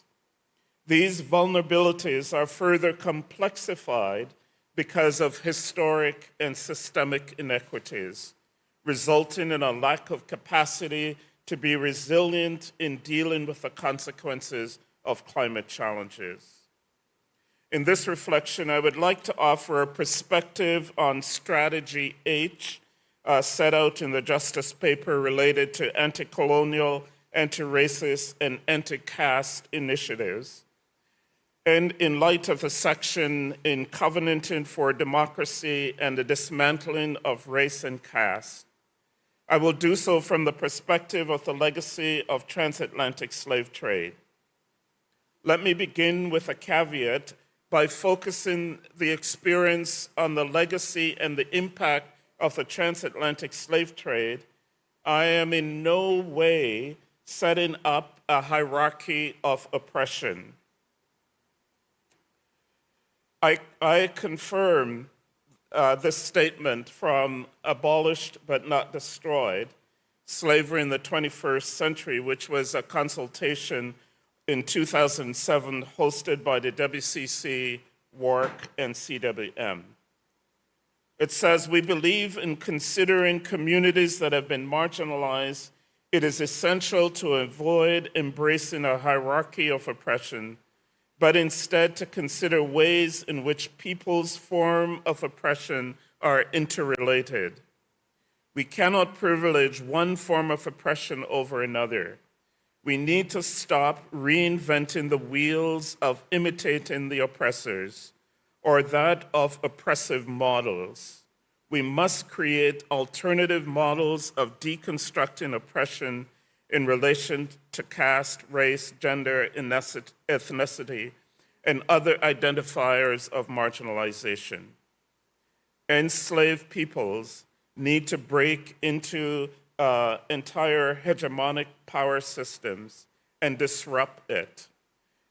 Speaker 6: These vulnerabilities are further complexified because of historic and systemic inequities, resulting in a lack of capacity to be resilient in dealing with the consequences of climate challenges. In this reflection, I would like to offer a perspective on Strategy H, set out in the Justice paper related to anti-colonial, anti-racist, and anti-caste initiatives. And in light of the section in Covenanting for Democracy and the Dismantling of Race and Caste, I will do so from the perspective of the legacy of transatlantic slave trade. Let me begin with a caveat by focusing the experience on the legacy and the impact of the transatlantic slave trade. I am in no way setting up a hierarchy of oppression. I confirm this statement from Abolished But Not Destroyed, Slavery in the 21st Century, which was a consultation in 2007 hosted by the WCC, WARC, and CWM. It says, we believe in considering communities that have been marginalized. It is essential to avoid embracing a hierarchy of oppression, but instead to consider ways in which people's form of oppression are interrelated. We cannot privilege one form of oppression over another. We need to stop reinventing the wheels of imitating the oppressors or that of oppressive models. We must create alternative models of deconstructing oppression in relation to caste, race, gender, ethnicity, and other identifiers of marginalization. Enslaved peoples need to break into entire hegemonic power systems and disrupt it.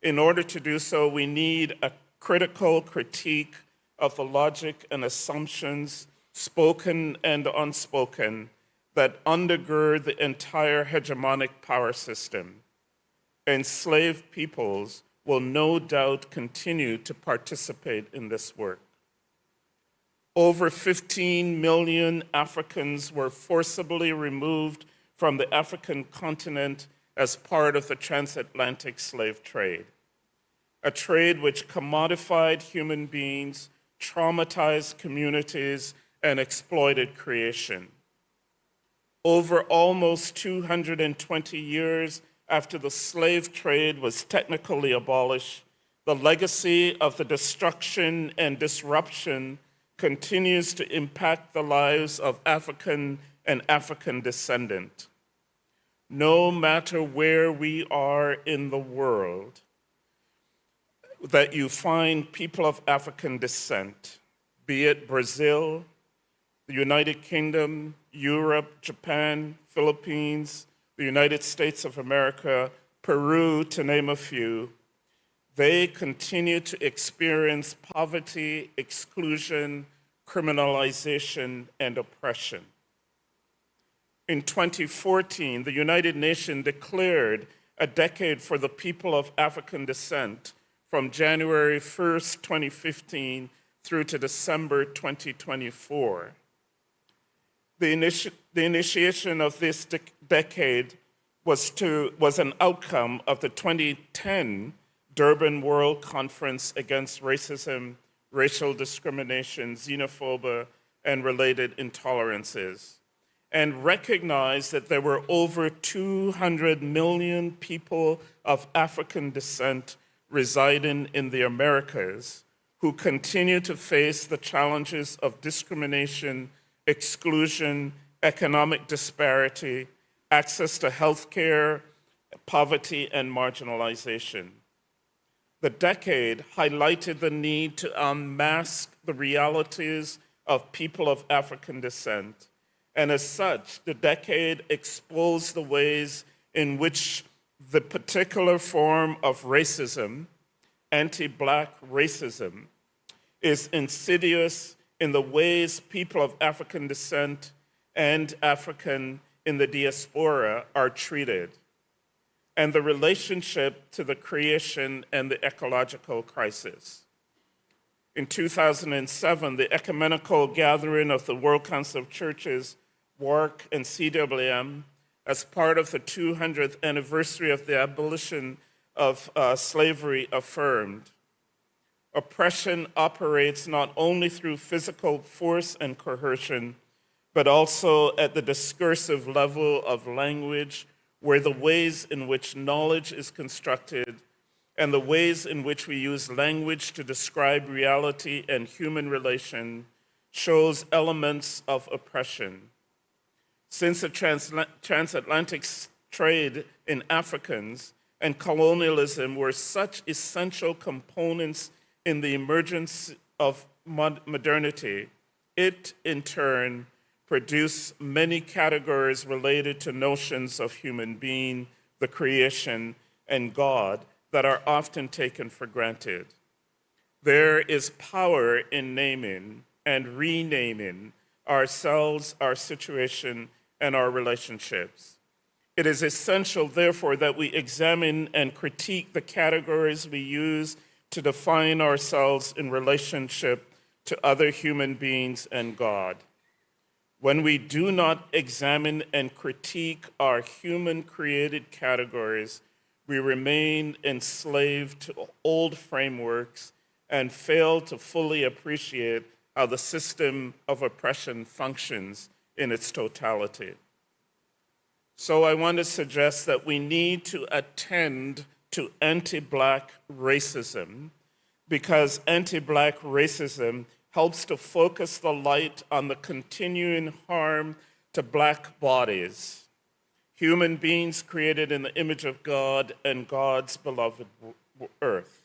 Speaker 6: In order to do so, we need a critical critique of the logic and assumptions, spoken and unspoken, that undergird the entire hegemonic power system. Enslaved peoples will no doubt continue to participate in this work. Over 15 million Africans were forcibly removed from the African continent as part of the transatlantic slave trade, a trade which commodified human beings, traumatized communities, and exploited creation. Over almost 220 years after the slave trade was technically abolished, the legacy of the destruction and disruption continues to impact the lives of African and African descendants. No matter where we are in the world, that you find people of African descent, be it Brazil, the United Kingdom, Europe, Japan, Philippines, the United States of America, Peru, to name a few, they continue to experience poverty, exclusion, criminalization, and oppression. In 2014, the United Nations declared a decade for the people of African descent from January 1st, 2015 through to December 2024. The initiation of this decade was an outcome of the 2010 Durban World Conference Against Racism, Racial Discrimination, Xenophobia, and Related Intolerances, and recognized that there were over 200 million people of African descent residing in the Americas who continue to face the challenges of discrimination, exclusion, economic disparity, access to health care, poverty, and marginalization. The decade highlighted the need to unmask the realities of people of African descent. And as such, the decade exposed the ways in which the particular form of racism, anti-Black racism, is insidious in the ways people of African descent and African in the diaspora are treated, and the relationship to the creation and the ecological crisis. In 2007, the Ecumenical Gathering of the World Council of Churches, WARC, and CWM, as part of the 200th anniversary of the abolition of slavery, affirmed, oppression operates not only through physical force and coercion, but also at the discursive level of language, where the ways in which knowledge is constructed and the ways in which we use language to describe reality and human relation shows elements of oppression. Since the transatlantic trade in Africans and colonialism were such essential components in the emergence of modernity, it in turn produced many categories related to notions of human being, the creation, and God that are often taken for granted. There is power in naming and renaming ourselves, our situation, and our relationships. It is essential, therefore, that we examine and critique the categories we use to define ourselves in relationship to other human beings and God. When we do not examine and critique our human-created categories, we remain enslaved to old frameworks and fail to fully appreciate how the system of oppression functions in its totality. So I want to suggest that we need to attend to anti-Black racism, because anti-Black racism helps to focus the light on the continuing harm to Black bodies, human beings created in the image of God and God's beloved earth.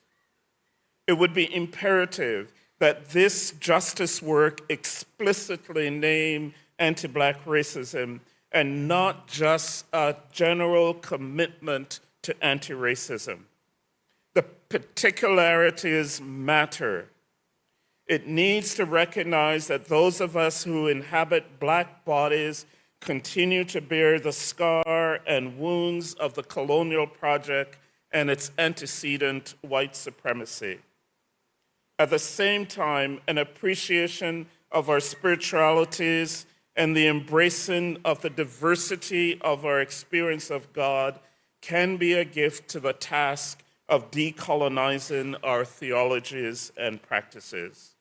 Speaker 6: It would be imperative that this justice work explicitly name anti-Black racism and not just a general commitment to anti-racism. The particularities matter. It needs to recognize that those of us who inhabit Black bodies continue to bear the scar and wounds of the colonial project and its antecedent white supremacy. At the same time, an appreciation of our spiritualities and the embracing of the diversity of our experience of God can be a gift to the task of decolonizing our theologies and practices.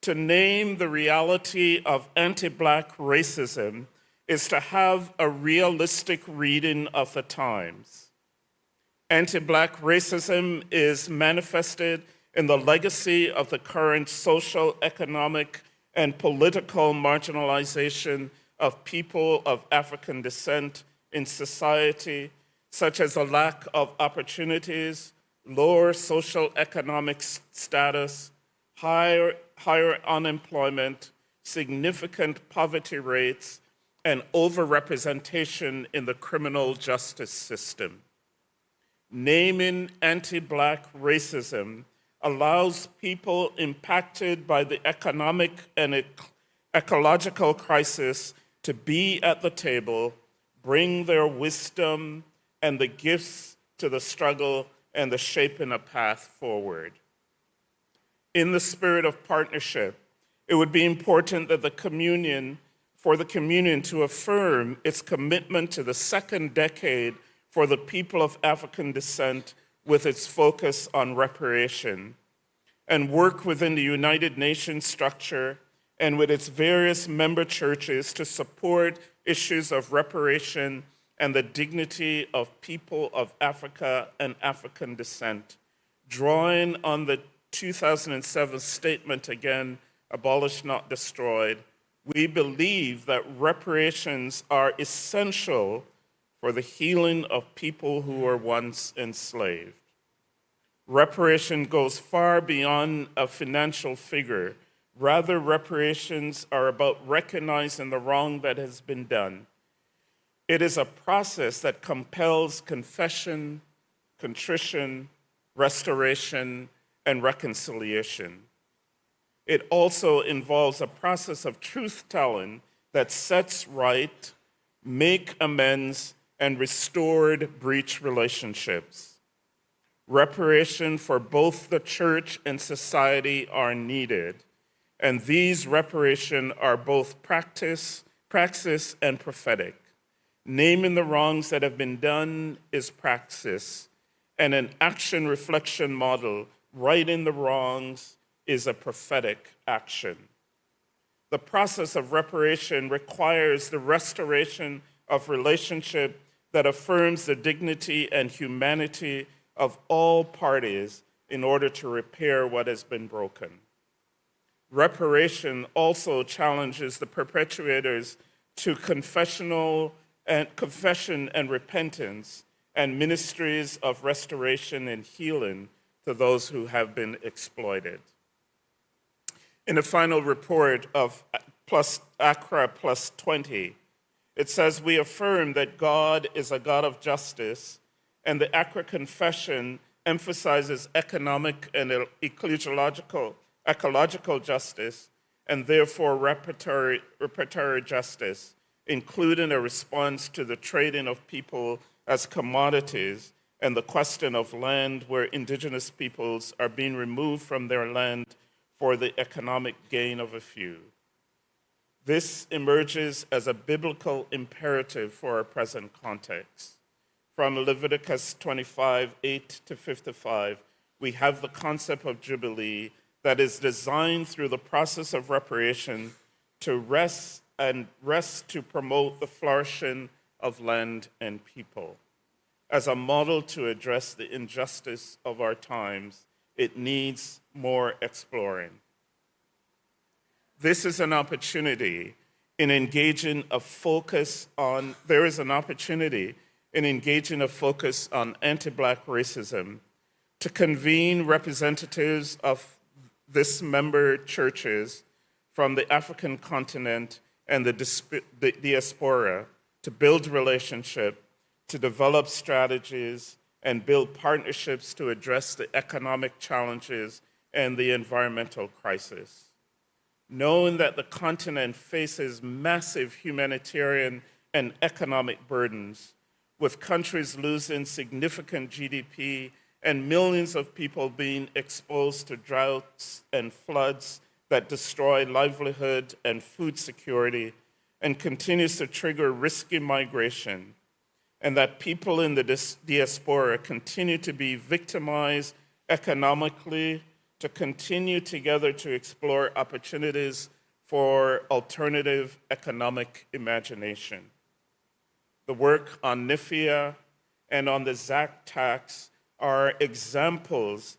Speaker 6: To name the reality of anti-Black racism is to have a realistic reading of the times. Anti-Black racism is manifested in the legacy of the current social, economic, and political marginalization of people of African descent in society, such as a lack of opportunities, lower social economic status, higher unemployment, significant poverty rates, and overrepresentation in the criminal justice system. Naming anti-Black racism allows people impacted by the economic and ecological crisis to be at the table, bring their wisdom and the gifts to the struggle and the shaping a path forward. In the spirit of partnership, it would be important that for the communion to affirm its commitment to the second decade for the people of African descent with its focus on reparation, and work within the United Nations structure and with its various member churches to support issues of reparation and the dignity of people of Africa and African descent, drawing on the 2007 statement again, abolish not destroyed. We believe that reparations are essential for the healing of people who were once enslaved. Reparation goes far beyond a financial figure. Rather, reparations are about recognizing the wrong that has been done. It is a process that compels confession, contrition, restoration, and reconciliation. It also involves a process of truth-telling that sets right, make amends, and restored breached relationships. Reparation for both the church and society are needed, and these reparations are both praxis and prophetic. Naming the wrongs that have been done is praxis, and an action reflection model, righting the wrongs, is a prophetic action. The process of reparation requires the restoration of relationship that affirms the dignity and humanity of all parties in order to repair what has been broken. Reparation also challenges the perpetrators to confession and repentance and ministries of restoration and healing to those who have been exploited. In the final report of Accra Plus 20, it says, we affirm that God is a God of justice, and the Accra Confession emphasizes economic and ecological justice, and therefore reparatory justice, including a response to the trading of people as commodities and the question of land where indigenous peoples are being removed from their land for the economic gain of a few. This emerges as a biblical imperative for our present context. From Leviticus 25, 8 to 55, we have the concept of Jubilee that is designed through the process of reparation to rest to promote the flourishing of land and people. As a model to address the injustice of our times, it needs more exploring. This is an opportunity in engaging a focus on, there is an opportunity in engaging a focus on anti-Black racism to convene representatives of this member churches from the African continent and the diaspora to build relationship, to develop strategies, and build partnerships to address the economic challenges and the environmental crisis. Knowing that the continent faces massive humanitarian and economic burdens, with countries losing significant GDP and millions of people being exposed to droughts and floods that destroy livelihood and food security and continues to trigger risky migration, and that people in the diaspora continue to be victimized economically, to continue together to explore opportunities for alternative economic imagination. The work on NIFIA and on the ZAC tax are examples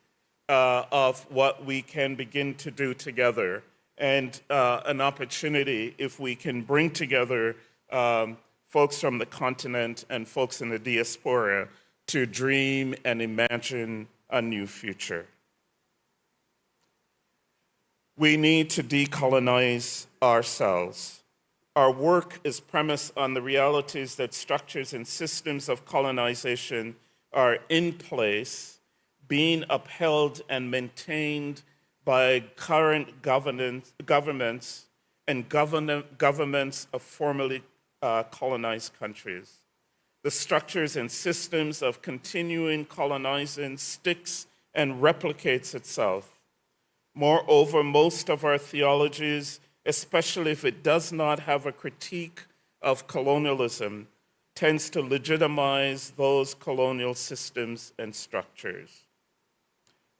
Speaker 6: of what we can begin to do together, and an opportunity if we can bring together folks from the continent and folks in the diaspora to dream and imagine a new future. We need to decolonize ourselves. Our work is premised on the realities that structures and systems of colonization are in place, being upheld and maintained by current governments and governments of formerly colonized countries. The structures and systems of continuing colonizing sticks and replicates itself. Moreover, most of our theologies, especially if it does not have a critique of colonialism, tends to legitimize those colonial systems and structures.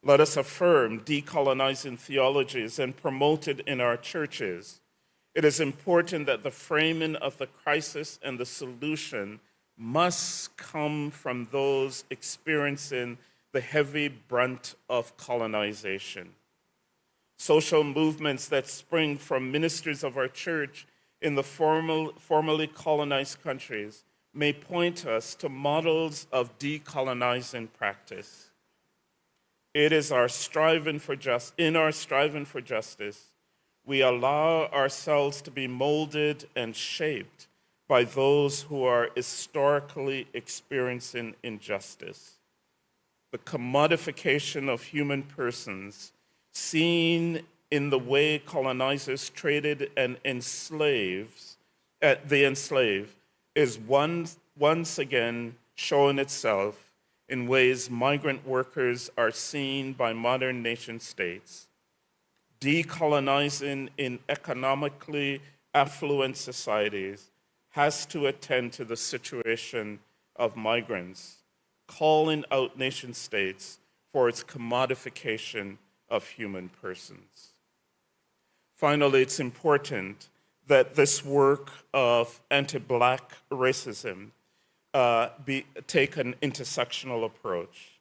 Speaker 6: Let us affirm decolonizing theologies and promote it in our churches. It is important that the framing of the crisis and the solution must come from those experiencing the heavy brunt of colonization. Social movements that spring from ministers of our church in the formerly colonized countries may point us to models of decolonizing practice. It is our striving for in our striving for justice, we allow ourselves to be molded and shaped by those who are historically experiencing injustice. The commodification of human persons, seen in the way colonizers traded and enslaved, is once again showing itself in ways migrant workers are seen by modern nation states. Decolonizing in economically affluent societies has to attend to the situation of migrants, calling out nation states for its commodification of human persons. Finally, it's important that this work of anti-Black racism take an intersectional approach.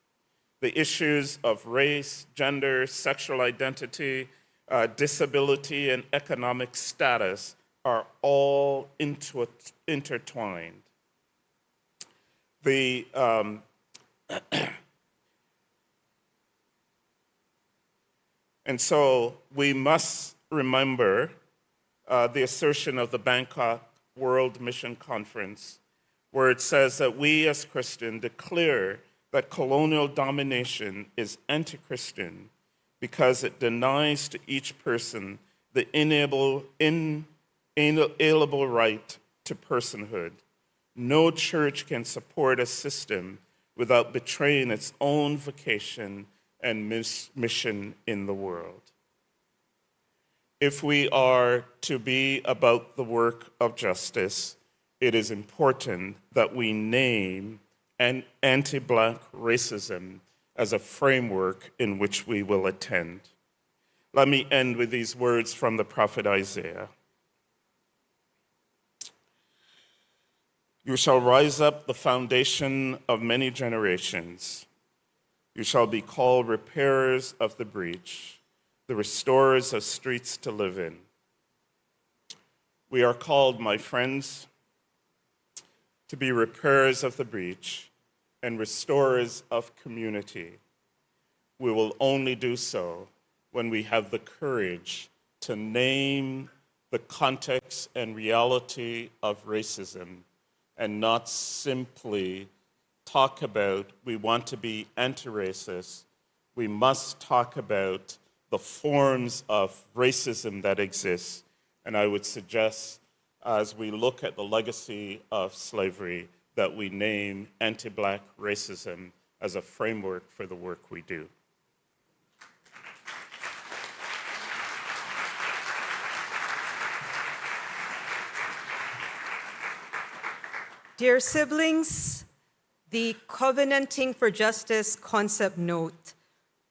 Speaker 6: The issues of race, gender, sexual identity, disability, and economic status are all intertwined. And so we must remember the assertion of the Bangkok World Mission Conference, where it says that we as Christians declare that colonial domination is anti-Christian because it denies to each person the inalienable right to personhood. No church can support a system without betraying its own vocation and mission in the world. If we are to be about the work of justice, it is important that we name anti-Black racism as a framework in which we will attend. Let me end with these words from the prophet Isaiah. You shall rise up the foundation of many generations. You shall be called repairers of the breach, the restorers of streets to live in. We are called, my friends, to be repairers of the breach and restorers of community. We will only do so when we have the courage to name the context and reality of racism and not simply talk about we want to be anti-racist. We must talk about the forms of racism that exist. And I would suggest, as we look at the legacy of slavery, that we name anti-Black racism as a framework for the work we do.
Speaker 4: Dear siblings, the Covenanting for Justice concept note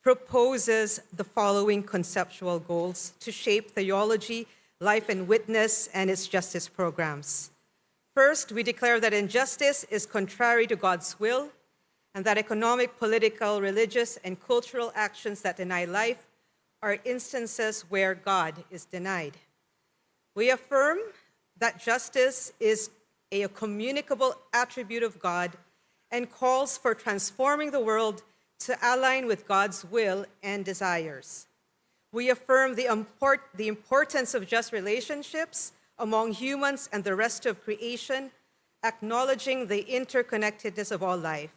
Speaker 4: proposes the following conceptual goals to shape theology, life and witness, and its justice programs. First, we declare that injustice is contrary to God's will, and that economic, political, religious, and cultural actions that deny life are instances where God is denied. We affirm that justice is a communicable attribute of God and calls for transforming the world to align with God's will and desires. We affirm the importance of just relationships among humans and the rest of creation, acknowledging the interconnectedness of all life.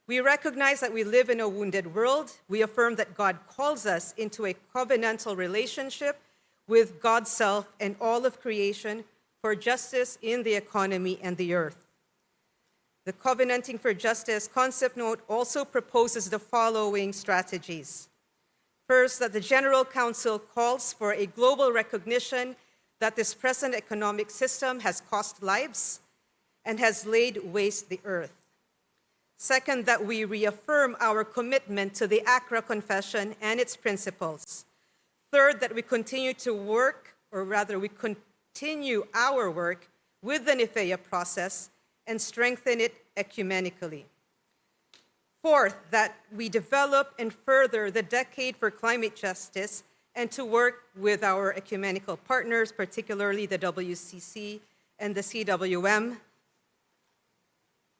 Speaker 4: We recognize that we live in a wounded world. We affirm that God calls us into a covenantal relationship with God's self and all of creation for justice in the economy and the earth. The Covenanting for Justice concept note also proposes the following strategies. First, that the General Council calls for a global recognition that this present economic system has cost lives and has laid waste the earth. Second, that we reaffirm our commitment to the Accra Confession and its principles. Third, that we continue to work, or rather we continue our work with the Nifea process and strengthen it ecumenically. Fourth, that we develop and further the Decade for Climate Justice and to work with our ecumenical partners, particularly the WCC and the CWM.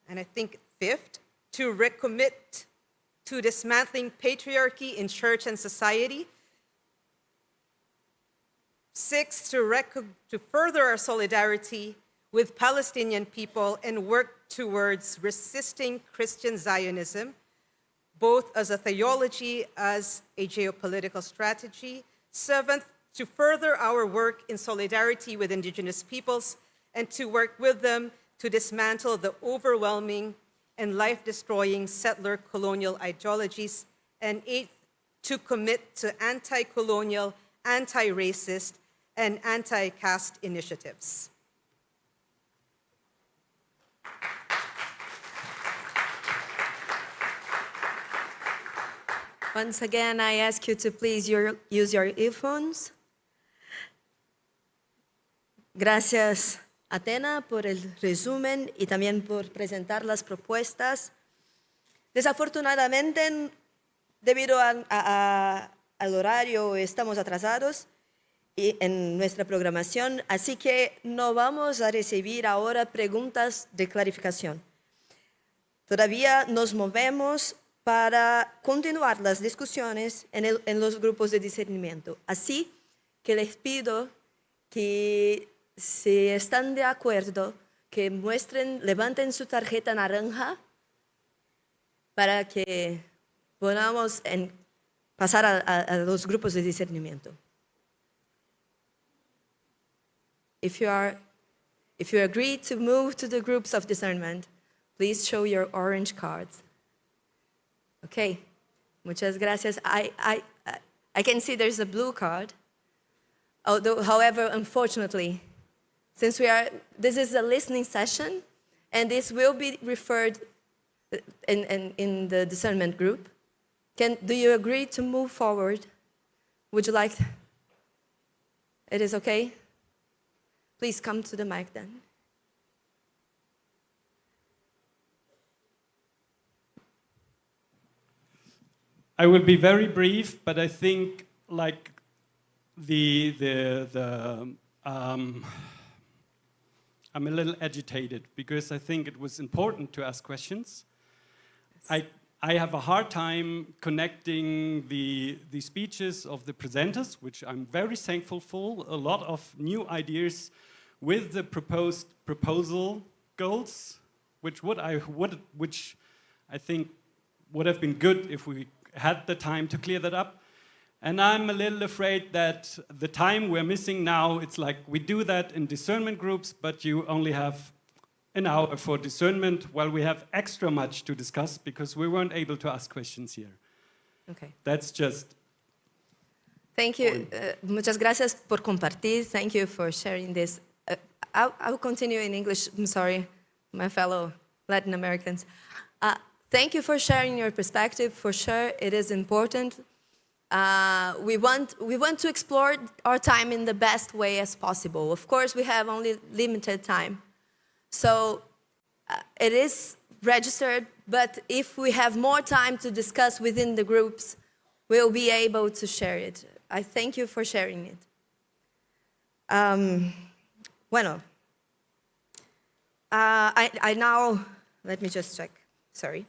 Speaker 4: And I think fifth, to recommit to dismantling patriarchy in church and society. Sixth, to further our solidarity with Palestinian people and work towards resisting Christian Zionism, both as a theology, as a geopolitical strategy. Seventh, to further our work in solidarity with indigenous peoples and to work with them to dismantle the overwhelming and life-destroying settler colonial ideologies. And eighth, to commit to anti-colonial, anti-racist, and anti-caste initiatives.
Speaker 1: Once again, I ask you to please use your earphones. Gracias, Atena, por el resumen y también por presentar las propuestas. Desafortunadamente, debido al horario, estamos atrasados en nuestra programación, así que no vamos a recibir ahora preguntas de clarificación. Todavía nos movemos para continuar las discusiones en los grupos de discernimiento. Así que les pido que si están de acuerdo, que levanten su tarjeta naranja para que podamos pasar a los grupos de discernimiento. If you agree to move to the groups of discernment, please show your orange cards. Okay, muchas gracias. I can see there's a blue card. However, unfortunately, since this is a listening session, and this will be referred in the discernment group, do you agree to move forward? Would you like? It is okay? Please come to the mic then.
Speaker 7: I will be very brief, but I think like the I'm a little agitated because I think it was important to ask questions. I have a hard time connecting the speeches of the presenters, which I'm very thankful for, a lot of new ideas with the proposal goals, which I think would have been good if we had the time to clear that up. And I'm a little afraid that the time we're missing now, it's like we do that in discernment groups, but you only have an hour for discernment, while we have extra much to discuss because we weren't able to ask questions here.
Speaker 1: Okay.
Speaker 7: That's just...
Speaker 1: Thank you. Muchas gracias por compartir. Thank you for sharing this. I'll continue in English. I'm sorry, my fellow Latin Americans. Thank you for sharing your perspective. For sure, it is important. We want to explore our time in the best way as possible. Of course, we have only limited time. So it is registered, but if we have more time to discuss within the groups, we'll be able to share it. I thank you for sharing it. Bueno, I now, let me just check, sorry.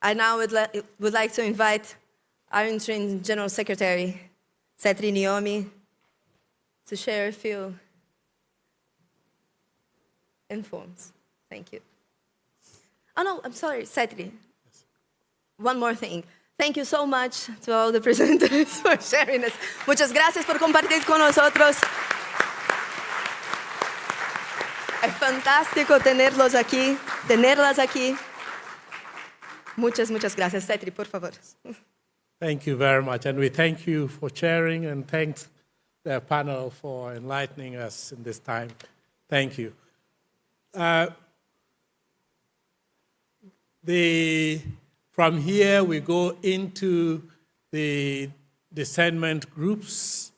Speaker 1: I now would like to invite our interim General Secretary, Setri Niomi, to share a few informs. Thank you. Oh no, I'm sorry, Setri. One more thing. Thank you so much to all the presenters for sharing this. Muchas gracias por compartir con nosotros. Es fantástico tenerlas aquí. Muchas gracias. Setri, por favor.
Speaker 8: Thank you very much. And we thank you for sharing and thanks the panel for enlightening us in this time. Thank you. From here, we go into the discernment groups.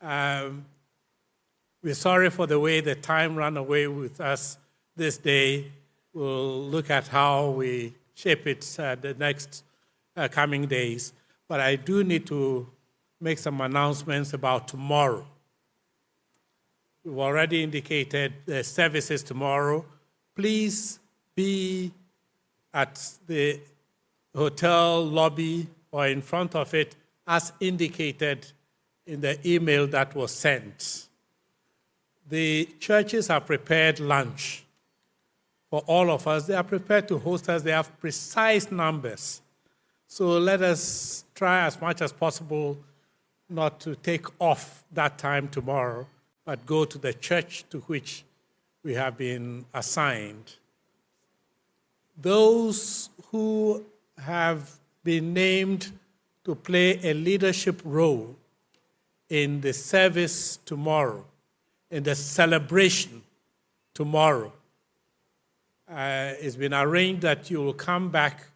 Speaker 8: We're sorry for the way the time ran away with us this day. We'll look at how we shape it the next coming days. But I do need to make some announcements about tomorrow. We've already indicated the services tomorrow. Please be at the hotel lobby or in front of it as indicated in the email that was sent. The churches have prepared lunch for all of us. They are prepared to host us. They have precise numbers. So let us try as much as possible not to take off that time tomorrow, but go to the church to which we have been assigned. Those who have been named to play a leadership role in the service tomorrow, in the celebration tomorrow, it's been arranged that you will come back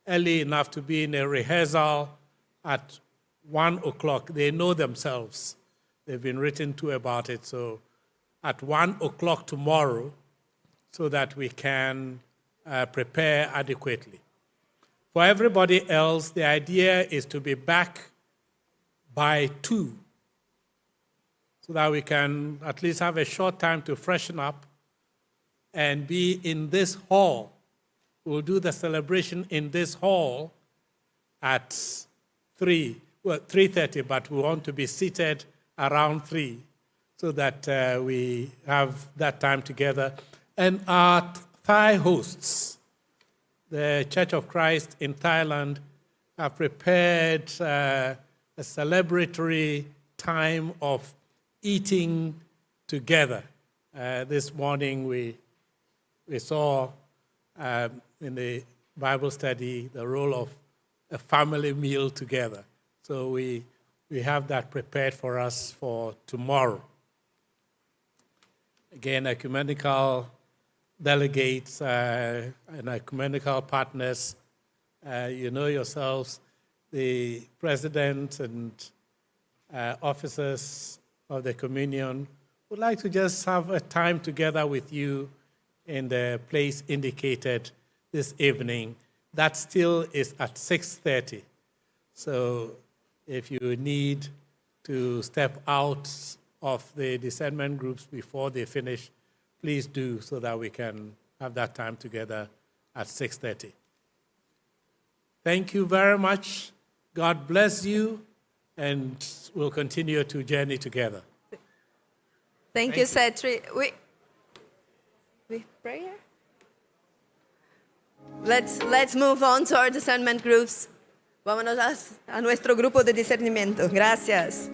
Speaker 8: early enough to be in a rehearsal at 1 o'clock. They know themselves. They've been written to about it. So at 1 o'clock tomorrow, so that we can prepare adequately. For everybody else, the idea is to be back by 2, so that we can at least have a short time to freshen up and be in this hall. We'll do the celebration in this hall at 3:30, but we want to be seated around 3 so that we have that time together. And our Thai hosts, the Church of Christ in Thailand, have prepared a celebratory time of eating together. This morning we saw in the Bible study the role of a family meal together. So we have that prepared for us for tomorrow. Again, ecumenical delegates and ecumenical partners, you know yourselves, the president and officers of the communion would like to just have a time together with you in the place indicated this evening. That still is at 6:30. So if you need to step out of the discernment groups before they finish, please do so that we can have that time together at 6:30. Thank you very much. God bless you, and we'll continue to journey together.
Speaker 1: Thank you, Setri. We pray here? Let's move on to our discernment groups. Vámonos a nuestro grupo de discernimiento. Gracias.